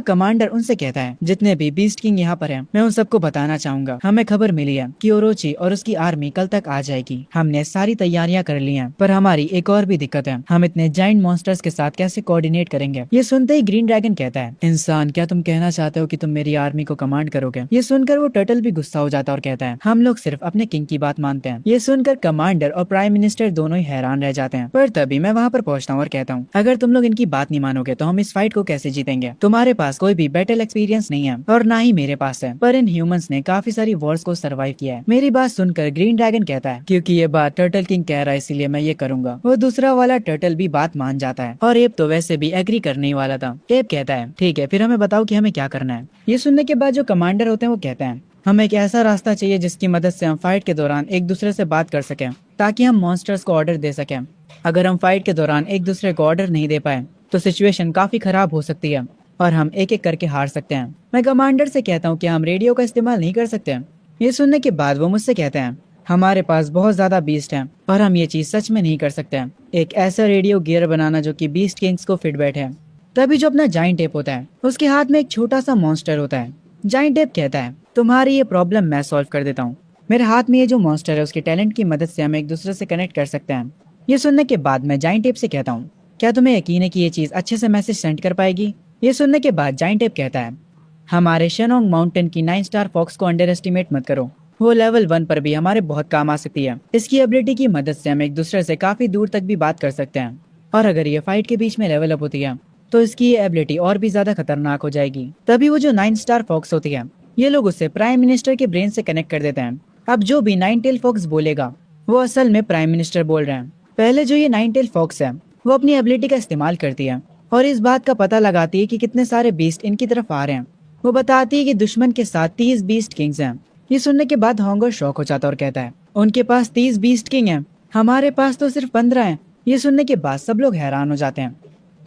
कमांडर उनसे कहता है, जितने भी बीस्ट किंग यहाँ पर हैं, मैं उन सबको बताना चाहूंगा, हमें खबर मिली है कि ओरोची और उसकी आर्मी कल तक आ जाएगी। हमने सारी तैयारियां कर ली हैं, पर हमारी एक और भी दिक्कत है, हम इतने जाइंट मॉन्स्टर्स के साथ कैसे कोऑर्डिनेट करेंगे। ये सुनते ही ग्रीन ड्रैगन कहता है, इंसान क्या तुम कहना चाहते हो कि तुम मेरी आर्मी को कमांड करोगे। ये सुनकर वो टर्टल भी गुस्सा हो जाता है और कहता है, हम लोग सिर्फ अपने किंग की बात मानते हैं। ये सुनकर कमांडर और प्राइम मिनिस्टर दोनों ही हैरान रह जाते हैं। पर तभी मैं वहाँ पर पहुँचता हूँ और कहता हूँ, अगर तुम लोग इनकी बात नहीं मानोगे तो हम इस फाइट को कैसे जीतेंगे। तुम्हारे पास कोई भी बैटल एक्सपीरियंस नहीं है और ना ही मेरे पास है, पर इन ह्यूमंस ने काफी सारी वॉर्स को सर्वाइव किया है। मेरी बात सुनकर ग्रीन ड्रैगन कहता है, क्योंकि ये बात टर्टल किंग कह रहा है इसीलिए मैं ये करूंगा। वो दूसरा वाला टर्टल भी बात मान जाता है और एब तो वैसे भी एग्री करने ही वाला था। एब कहता है, ठीक है फिर हमें बताओ कि हमें क्या करना है। ये सुनने के बाद जो कमांडर होते हैं वो कहते हैं, हमें एक ऐसा रास्ता चाहिए जिसकी मदद से हम फाइट के दौरान एक दूसरे से बात कर सकें ताकि हम मॉन्स्टर्स को ऑर्डर दे सकें। अगर हम फाइट के दौरान एक दूसरे को ऑर्डर नहीं दे पाए तो सिचुएशन काफी खराब हो सकती है और हम एक एक करके हार सकते हैं। मैं कमांडर से कहता हूँ कि हम रेडियो का इस्तेमाल नहीं कर सकते। ये सुनने के बाद वो मुझसे कहते हैं, हमारे पास बहुत ज्यादा बीस्ट हैं और हम ये चीज सच में नहीं कर सकते। एक ऐसा रेडियो गियर बनाना जो कि बीस्ट किंग्स को फिट बैठे। तभी जो अपना जाइंट एप होता है उसके हाथ में एक छोटा सा मॉन्स्टर होता है। जाइंट एप कहता है, तुम्हारी ये प्रॉब्लम मैं सॉल्व कर देता हूँ। मेरे हाथ में ये जो मॉन्स्टर है उसके टैलेंट की मदद से हम एक दूसरे से कनेक्ट कर सकते हैं। ये सुनने के बाद मैं जाइंट एप से कहता हूँ, क्या तुम्हें यकीन है कि ये चीज अच्छे से मैसेज सेंड कर पाएगी। ये सुनने के बाद जाइंट एप कहता है, हमारे शेनोंग माउंटेन की 9 स्टार फॉक्स को अंडर एस्टिमेट मत करो, वो लेवल 1 पर भी हमारे बहुत काम आ सकती है। इसकी एबिलिटी की मदद से हम एक दूसरे से काफी दूर तक भी बात कर सकते हैं और अगर ये फाइट के बीच में लेवल अप होती है तो इसकी ये एबिलिटी और भी ज्यादा खतरनाक हो जाएगी। तभी वो जो 9 स्टार फॉक्स होती है ये लोग उससे प्राइम मिनिस्टर के ब्रेन से कनेक्ट कर देते हैं। अब जो भी 9 टेल फॉक्स बोलेगा वो असल में प्राइम मिनिस्टर बोल रहे हैं। पहले जो ये 9 टेल फॉक्स है वो अपनी एबिलिटी का इस्तेमाल करती है और इस बात का पता लगाती है कि कितने सारे बीस्ट इनकी तरफ आ रहे हैं। वो बताती है कि दुश्मन के साथ 30 बीस्ट किंग्स हैं। ये सुनने के बाद होंगर शॉक हो जाता है और कहता है, उनके पास 30 बीस्ट किंग हैं, हमारे पास तो सिर्फ 15 हैं। ये सुनने के बाद सब लोग हैरान हो जाते हैं।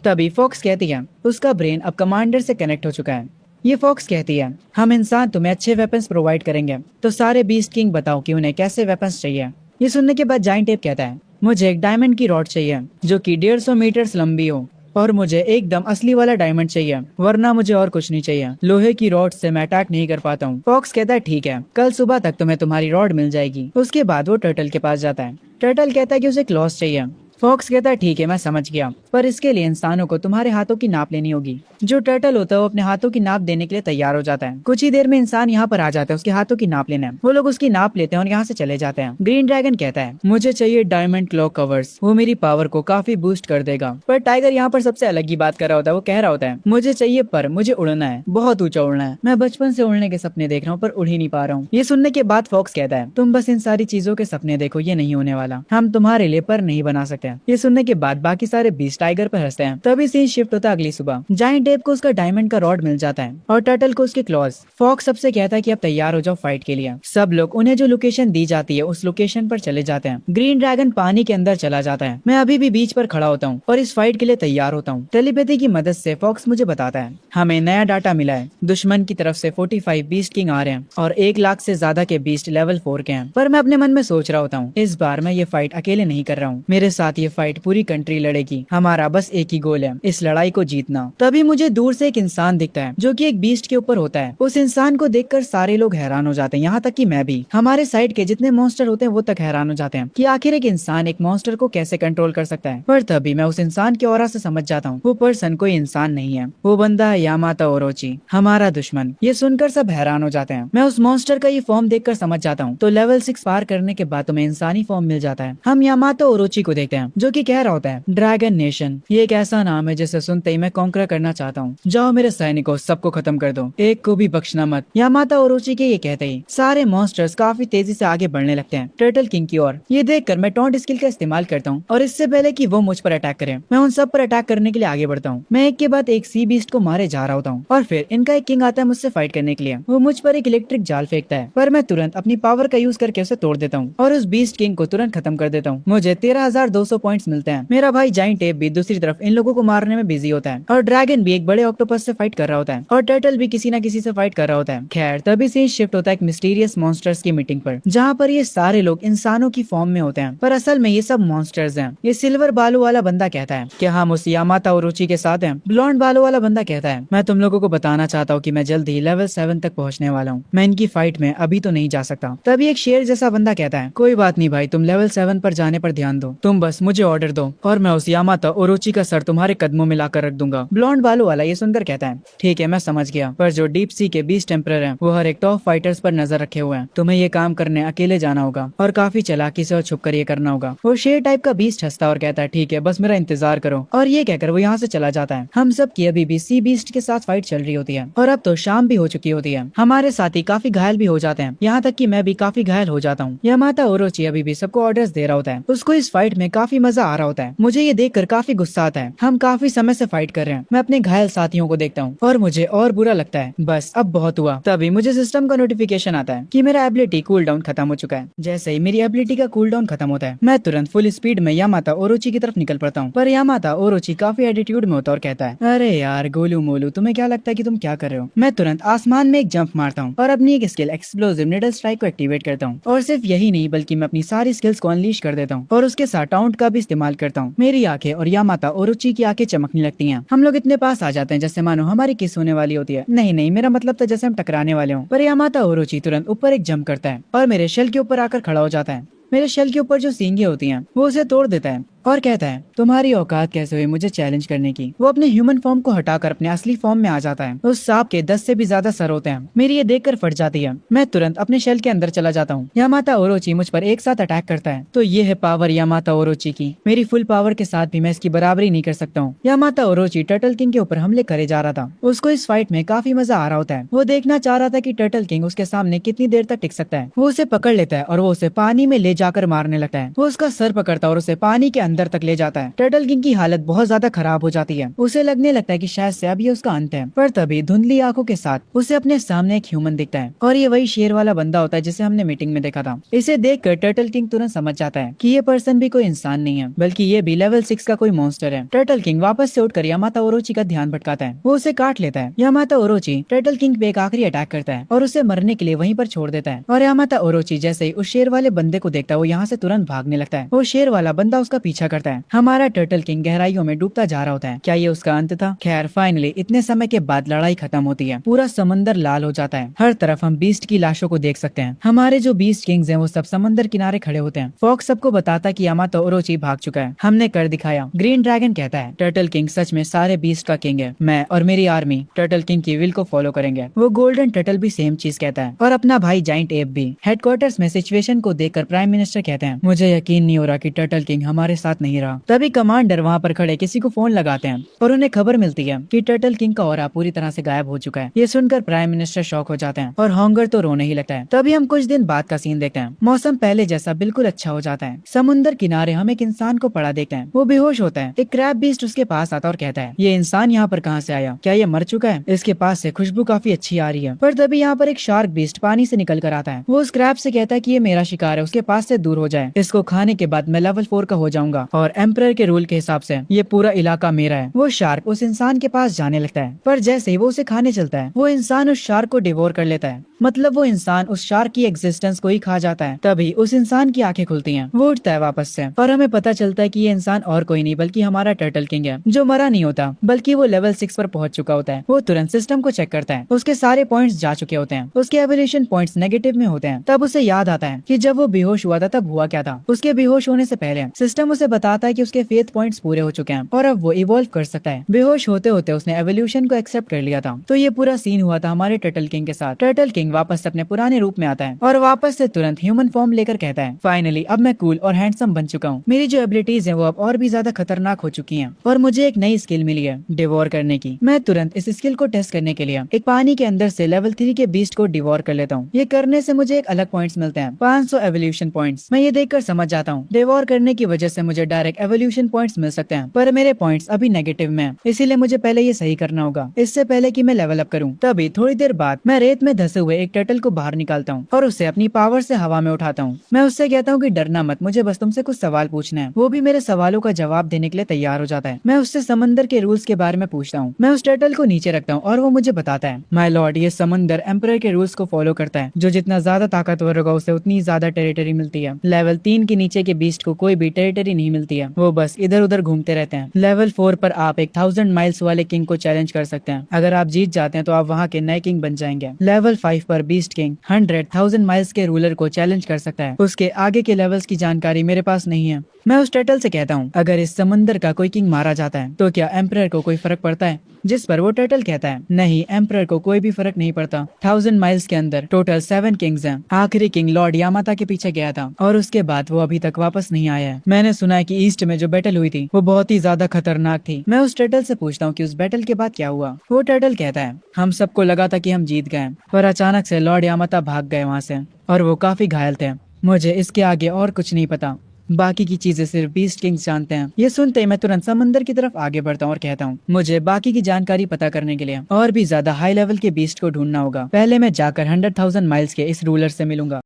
तभी फॉक्स कहती है, उसका ब्रेन अब कमांडर से कनेक्ट हो चुका है। ये फॉक्स कहती है, हम इंसान तुम्हें अच्छे वेपन्स प्रोवाइड करेंगे, तो सारे बीस्ट किंग बताओ कि उन्हें कैसे वेपन्स चाहिए। ये सुनने के बाद जाइंट एप कहता है, मुझे एक डायमंड की रॉड चाहिए जो कि 150 मीटर लंबी हो और मुझे एकदम असली वाला डायमंड चाहिए, वरना मुझे और कुछ नहीं चाहिए। लोहे की रॉड से मैं अटैक नहीं कर पाता हूँ। फॉक्स कहता है, ठीक है कल सुबह तक तुम्हें तुम्हारी रॉड मिल जाएगी। उसके बाद वो टर्टल के पास जाता है। टर्टल कहता है कि उसे क्लॉस चाहिए। फॉक्स कहता है, ठीक है मैं समझ गया, पर इसके लिए इंसानों को तुम्हारे हाथों की नाप लेनी होगी। जो टर्टल होता है वो अपने हाथों की नाप देने के लिए तैयार हो जाता है। कुछ ही देर में इंसान यहाँ पर आ जाता है उसके हाथों की नाप लेने। वो लोग उसकी नाप लेते हैं और यहाँ से चले जाते हैं। ग्रीन ड्रैगन कहता है, मुझे चाहिए डायमंड क्लॉ कवर्स, वो मेरी पावर को काफी बूस्ट कर देगा। पर टाइगर यहाँ पर सबसे अलग ही बात कर रहा होता है। वो कह रहा होता है, मुझे चाहिए पर मुझे उड़ना है, बहुत ऊंचा उड़ना है। मैं बचपन से उड़ने के सपने देख रहा हूँ पर उड़ ही नहीं पा रहा हूँ। ये सुनने के बाद फॉक्स कहता है, तुम बस इन सारी चीजों के सपने देखो, ये नहीं होने वाला, हम तुम्हारे लिए पर नहीं बना सकते। ये सुनने के बाद बाकी सारे बीस्ट टाइगर पर हंसते हैं। तभी सीन शिफ्ट होता है अगली सुबह। जाइंट एप को उसका डायमंड का रॉड मिल जाता है और टर्टल को उसके क्लॉज। फॉक्स सबसे कहता है कि अब तैयार हो जाओ फाइट के लिए। सब लोग उन्हें जो लोकेशन दी जाती है उस लोकेशन पर चले जाते हैं। ग्रीन ड्रैगन पानी के अंदर चला जाता है। मैं अभी भी बीच पर खड़ा होता हूँ और इस फाइट के लिए तैयार होता हूँ। टेलीपैथी की मदद से फॉक्स मुझे बताता है, हमें नया डाटा मिला है, दुश्मन की तरफ से 45 बीस्ट किंग आ रहे हैं और 1 लाख से ज्यादा के बीस्ट लेवल 4 के हैं। पर मैं अपने मन में सोच रहा होता हूँ, इस बार मैं ये फाइट अकेले नहीं कर रहा हूँ, मेरे साथ ये फाइट पूरी कंट्री लड़ेगी। हमारा बस एक ही गोल है, इस लड़ाई को जीतना। तभी मुझे दूर से एक इंसान दिखता है जो कि एक बीस्ट के ऊपर होता है। उस इंसान को देखकर सारे लोग हैरान हो जाते हैं, यहाँ तक कि मैं भी। हमारे साइड के जितने मॉन्स्टर होते हैं वो तक हैरान हो जाते हैं कि आखिर एक इंसान एक मॉन्स्टर को कैसे कंट्रोल कर सकता है। पर तभी मैं उस इंसान के ऑरा से समझ जाता हूँ वो पर्सन कोई इंसान नहीं है, वो बंदा है यामातो ओरोची, हमारा दुश्मन। ये सुनकर सब हैरान हो जाते हैं। मैं उस मॉन्स्टर का ये फॉर्म देखकर समझ जाता हूँ। तो लेवल 6 पार करने के बाद तुम्हें इंसानी फॉर्म मिल जाता है। हम यामातो ओरोची को देखते हैं जो कि कह रहा होता है, ड्रैगन नेशन ये एक ऐसा नाम है जिसे सुनते ही मैं कॉन्कर करना चाहता हूँ। जाओ मेरे सैनिकों, सबको खत्म कर दो, एक को भी बख्शना मत। यामातो ओरोची के ये कहते ही सारे मॉन्स्टर्स काफी तेजी से आगे बढ़ने लगते हैं टर्टल किंग की ओर। ये देखकर मैं टॉन्ट स्किल का इस्तेमाल करता हूँ और इससे पहले कि वो मुझ पर अटैक करें मैं उन सब पर अटैक करने के लिए आगे बढ़ता हूँ। मैं एक के बाद एक सी बीस्ट को मारे जा रहा होता हूँ और फिर इनका एक किंग आता है मुझसे फाइट करने के लिए। वो मुझ पर एक इलेक्ट्रिक जाल फेंकता है पर मैं तुरंत अपनी पावर का यूज करके उसे तोड़ देता हूँ और उस बीस्ट किंग को तुरंत खत्म कर देता हूँ। मुझे 13,200 200 पॉइंट्स मिलते हैं। मेरा भाई जाइंट एप भी दूसरी तरफ इन लोगों को मारने में बिजी होता है और ड्रैगन भी एक बड़े ऑक्टोपस से फाइट कर रहा होता है और टर्टल भी किसी न किसी से फाइट कर रहा होता है। खैर तभी सीन शिफ्ट होता है एक मिस्टीरियस मॉन्स्टर्स की मीटिंग पर, जहाँ पर ये सारे लोग इंसानों की फॉर्म में होते हैं पर असल में ये सब मॉन्स्टर्स हैं। ये सिल्वर बालों वाला बंदा कहता है कि हम उस यामाता ओरोची के साथ हैं। ब्लॉन्ड बालों वाला बंदा कहता है मैं तुम लोगों को बताना चाहता हूँ कि मैं जल्द ही लेवल 7 तक पहुँचने वाला हूँ, मैं इनकी फाइट में अभी तो नहीं जा सकता। तभी एक शेर जैसा बंदा कहता है कोई बात नहीं भाई, तुम लेवल 7 पर जाने पर ध्यान दो, तुम बस मुझे ऑर्डर दो और मैं उस यामाता ओरोची का सर तुम्हारे कदमों में लाकर रख दूंगा। ब्लॉन्ड बालों वाला ये सुनकर कहता है ठीक है मैं समझ गया, पर जो डीप सी के बीस्ट टेम्परर हैं वो हर एक टॉप फाइटर्स पर नजर रखे हुए हैं, तुम्हें ये काम करने अकेले जाना होगा और काफी चालाकी से और छुप कर ये करना होगा। वो शेर टाइप का बीस्ट हंसता और कहता है ठीक है बस मेरा इंतजार करो, और ये कहकर वो यहाँ से चला जाता है। हम सब की अभी भी सी बीस्ट के साथ फाइट चल रही होती है और अब तो शाम भी हो चुकी होती है। हमारे साथी काफी घायल भी हो जाते हैं, यहाँ तक कि मैं भी काफी घायल हो जाता हूँ। यामाता ओरोची अभी भी सबको ऑर्डर्स दे रहा होता है, उसको इस फाइट में काफी मजा आ रहा होता है। मुझे ये देखकर काफी गुस्सा आता है, हम काफी समय से फाइट कर रहे हैं। मैं अपने घायल साथियों को देखता हूँ और मुझे और बुरा लगता है, बस अब बहुत हुआ। तभी मुझे सिस्टम का नोटिफिकेशन आता है कि मेरा एबिलिटी कूल डाउन खत्म हो चुका है। जैसे ही मेरी एबिलिटी का कूल डाउन खत्म होता है मैं तुरंत फुल स्पीड में यामाता ओरोची की तरफ निकल पड़ता हूँ, पर यामाता ओरोची काफी एटीट्यूड में होता और कहता है अरे यार गोलू मोलू तुम्हें क्या लगता है कि तुम क्या कर रहे हो। मैं तुरंत आसमान में एक जंप मारता हूँ और अपनी एक स्किल एक्सप्लोसिव निडल स्ट्राइक को एक्टिवेट करता हूँ, और सिर्फ यही नहीं बल्कि मैं अपनी सारी स्किल्स को अनलीश कर देता हूँ और उसके साथ टाउंट का भी इस्तेमाल करता हूँ। मेरी आंखें और यामाता ओरोची की आंखें चमकने लगती हैं। हम लोग इतने पास आ जाते हैं जैसे मानो हमारी किस होने वाली होती है। नहीं नहीं मेरा मतलब था जैसे हम टकराने वाले हों, पर यामाता ओरोची तुरंत ऊपर एक जंप करता है और मेरे शेल के ऊपर आकर खड़ा हो जाता है। मेरे शेल के ऊपर जो सींगें होती हैं वो उसे तोड़ देता है और कहता है तुम्हारी औकात कैसे हुई मुझे चैलेंज करने की। वो अपने ह्यूमन फॉर्म को हटाकर अपने असली फॉर्म में आ जाता है। उस सांप के 10 से भी ज्यादा सर होते हैं। मेरी ये देखकर फट जाती है। मैं तुरंत अपने शेल के अंदर चला जाता हूँ। यामाता ओरोची मुझ पर एक साथ अटैक करता है, तो ये है पावर यामाता ओरोची की। मेरी फुल पावर के साथ भी मैं इसकी बराबरी नहीं कर सकता हूँ। यामाता ओरोची टर्टल किंग के ऊपर हमले करे जा रहा था। उसको इस फाइट में काफी मजा आ रहा होता है। वो देखना चाह रहा था कि टर्टल किंग उसके सामने कितनी देर तक टिक सकता है। वो उसे पकड़ लेता है और वो उसे पानी में ले जाकर मारने लगता है। वो उसका सर पकड़ता है और उसे पानी के अंदर तक ले जाता है। टर्टल किंग की हालत बहुत ज्यादा खराब हो जाती है। उसे लगने लगता है कि शायद से अब ये उसका अंत है, पर तभी धुंधली आंखों के साथ उसे अपने सामने एक ह्यूमन दिखता है और ये वही शेर वाला बंदा होता है जिसे हमने मीटिंग में देखा था। इसे देखकर टर्टल किंग तुरंत समझ जाता है कि ये पर्सन भी कोई इंसान नहीं है बल्कि ये भी लेवल 6 का कोई मॉन्स्टर है। टर्टल किंग वापस से उठकर यामाता ओरोची का ध्यान भटकाता है। वो उसे काट लेता है। यामाता ओरोची टर्टल किंग पे एक आखिरी अटैक करता है और उसे मरने के लिए वहीं पर छोड़ देता है। और यामाता ओरोची जैसे ही उस शेर वाले बंदे को देखता है वो यहाँ से तुरंत भागने लगता है। वो शेर वाला बंदा उसका पीछा करता है। हमारा टर्टल किंग गहराइयों में डूबता जा रहा होता है। क्या ये उसका अंत था? खैर फाइनली इतने समय के बाद लड़ाई खत्म होती है। पूरा समंदर लाल हो जाता है। हर तरफ हम बीस्ट की लाशों को देख सकते हैं। हमारे जो बीस्ट किंग्स हैं वो सब समंदर किनारे खड़े होते हैं। फॉक्स सबको बताता है कि यामाता ओरोची भाग चुका है। हमने कर दिखाया। ग्रीन ड्रैगन कहता है टर्टल किंग सच में सारे बीस्ट का किंग है। मैं और मेरी आर्मी टर्टल किंग की विल को फॉलो करेंगे। वो गोल्डन टर्टल भी सेम चीज कहता है और अपना भाई जाइंट एप भी। हेडक्वार्टर्स में सिचुएशन को देखकर प्राइम मिनिस्टर कहते हैं मुझे यकीन नहीं हो रहा कि टर्टल किंग हमारे साथ नहीं रहा। तभी कमांडर वहाँ पर खड़े किसी को फोन लगाते हैं और उन्हें खबर मिलती है कि टर्टल किंग का ऑरा पूरी तरह से गायब हो चुका है। ये सुनकर प्राइम मिनिस्टर शॉक हो जाते हैं और हॉन्गर तो रोने ही लगता है। तभी हम कुछ दिन बाद का सीन देखते हैं। मौसम पहले जैसा बिल्कुल अच्छा हो जाता है। समुद्र किनारे हम एक इंसान को पड़ा देखते हैं। वो बेहोश होता है। एक क्रैब बीस्ट उसके पास आता और कहता है ये इंसान यहाँ पर कहाँ से आया? क्या ये मर चुका है? इसके पास से खुशबू काफी अच्छी आ रही है। पर तभी यहाँ पर एक शार्क बीस्ट पानी से निकल कर आता है। वो उस क्रैब से कहता है कि ये मेरा शिकार है, उसके पास से दूर हो जाए। इसको खाने के बाद मैं लेवल 4 का हो जाऊंगा और एम्परर के रूल के हिसाब से ये पूरा इलाका मेरा है। वो शार्क उस इंसान के पास जाने लगता है, पर जैसे ही वो उसे खाने चलता है वो इंसान उस शार्क को डिवोर कर लेता है। मतलब वो इंसान उस शार्क की एग्जिस्टेंस को ही खा जाता है। तभी उस इंसान की आंखें खुलती हैं। वो उठता है वापस से और हमें पता चलता है कि ये इंसान और कोई नहीं बल्कि हमारा टर्टल किंग है, जो मरा नहीं होता बल्कि वो लेवल 6 पर पहुंच चुका होता है। वो तुरंत सिस्टम को चेक करता है। उसके सारे पॉइंट्स जा चुके होते हैं। उसके एवोल्यूशन पॉइंट्स नेगेटिव में होते हैं। तब उसे याद आता है कि जब वो बेहोश हुआ था तब हुआ क्या था। उसके बेहोश होने से पहले सिस्टम उसे बताता है कि उसके फेथ पॉइंट्स पूरे हो चुके हैं और अब वो इवॉल्व कर सकता है। बेहोश होते होते उसने एवोल्यूशन को एक्सेप्ट कर लिया था। तो ये पूरा सीन हुआ था हमारे टर्टल किंग के साथ। टर्टल किंग वापस से अपने पुराने रूप में आता है और वापस से तुरंत ह्यूमन फॉर्म लेकर कहता है फाइनली अब मैं कूल और हैंडसम बन चुका हूँ। मेरी जो एबिलिटीज हैं वो अब और भी ज्यादा खतरनाक हो चुकी हैं और मुझे एक नई स्किल मिली है डिवोर करने की। मैं तुरंत इस स्किल को टेस्ट करने के लिए एक पानी के अंदर से लेवल 3 के बीस्ट को डिवोर कर लेता हूँ। ये करने से मुझे एक अलग पॉइंट्स मिलते हैं, 500 एवोल्यूशन पॉइंट्स। मैं ये देखकर समझ जाता हूँ डिवोर करने की वजह से मुझे डायरेक्ट एवोल्यूशन पॉइंट्स मिल सकते हैं, पर मेरे पॉइंट्स अभी नेगेटिव में हैं। इसीलिए मुझे पहले ये सही करना होगा, इससे पहले कि मैं लेवल अप करूं। तभी थोड़ी देर बाद मैं रेत में धसे हुए एक टर्टल को बाहर निकालता हूँ और उसे अपनी पावर से हवा में उठाता हूँ। मैं उससे कहता हूँ कि डरना मत, मुझे बस तुमसे कुछ सवाल पूछने हैं। वो भी मेरे सवालों का जवाब देने के लिए तैयार हो जाता है। मैं उससे समंदर के रूल्स के बारे में पूछता हूँ। मैं उस टर्टल को नीचे रखता हूँ और वो मुझे बताता है, माय लॉर्ड, ये समंदर एम्परर के रूल्स को फॉलो करता है। जो जितना ज्यादा ताकतवर होगा उसे उतनी ज्यादा टेरिटरी मिलती है। लेवल 3 के नीचे के बीस्ट को कोई भी टेरिटरी नहीं मिलती है, वो बस इधर उधर घूमते रहते हैं। लेवल 4 पर आप एक 1000 माइल्स वाले किंग को चैलेंज कर सकते हैं। अगर आप जीत जाते हैं तो आप वहाँ के नए किंग बन जाएंगे। लेवल 5 पर बीस्ट किंग 100,000 माइल्स के रूलर को चैलेंज कर सकता है। उसके आगे के लेवल्स की जानकारी मेरे पास नहीं है। मैं उस टर्टल से कहता हूँ, अगर इस समंदर का कोई किंग मारा जाता है तो क्या एम्परर को कोई फर्क पड़ता है? जिस पर वो टर्टल कहता है, नहीं, एम्परर को कोई भी फर्क नहीं पड़ता। 1000 माइल्स के अंदर टोटल 7 किंग्स हैं। आखिरी किंग लॉर्ड यामाता के पीछे गया था और उसके बाद वो अभी तक वापस नहीं आया है। मैंने सुना है कि ईस्ट में जो बैटल हुई थी वो बहुत ही ज्यादा खतरनाक थी। मैं उस टर्टल से पूछता हूँ कि उस बैटल के बाद क्या हुआ। वो टर्टल कहता है, हम सबको लगा था कि हम जीत गए, पर अचानक से लॉर्ड यामाता भाग गए वहाँ से और वो काफी घायल थे। मुझे इसके आगे और कुछ नहीं पता, बाकी की चीजें सिर्फ बीस्ट किंग्स जानते हैं। ये सुनते ही मैं तुरंत समंदर की तरफ आगे बढ़ता हूँ और कहता हूँ, मुझे बाकी की जानकारी पता करने के लिए और भी ज्यादा हाई लेवल के बीस्ट को ढूंढना होगा। पहले मैं जाकर 100,000 माइल्स के इस रूलर से मिलूंगा।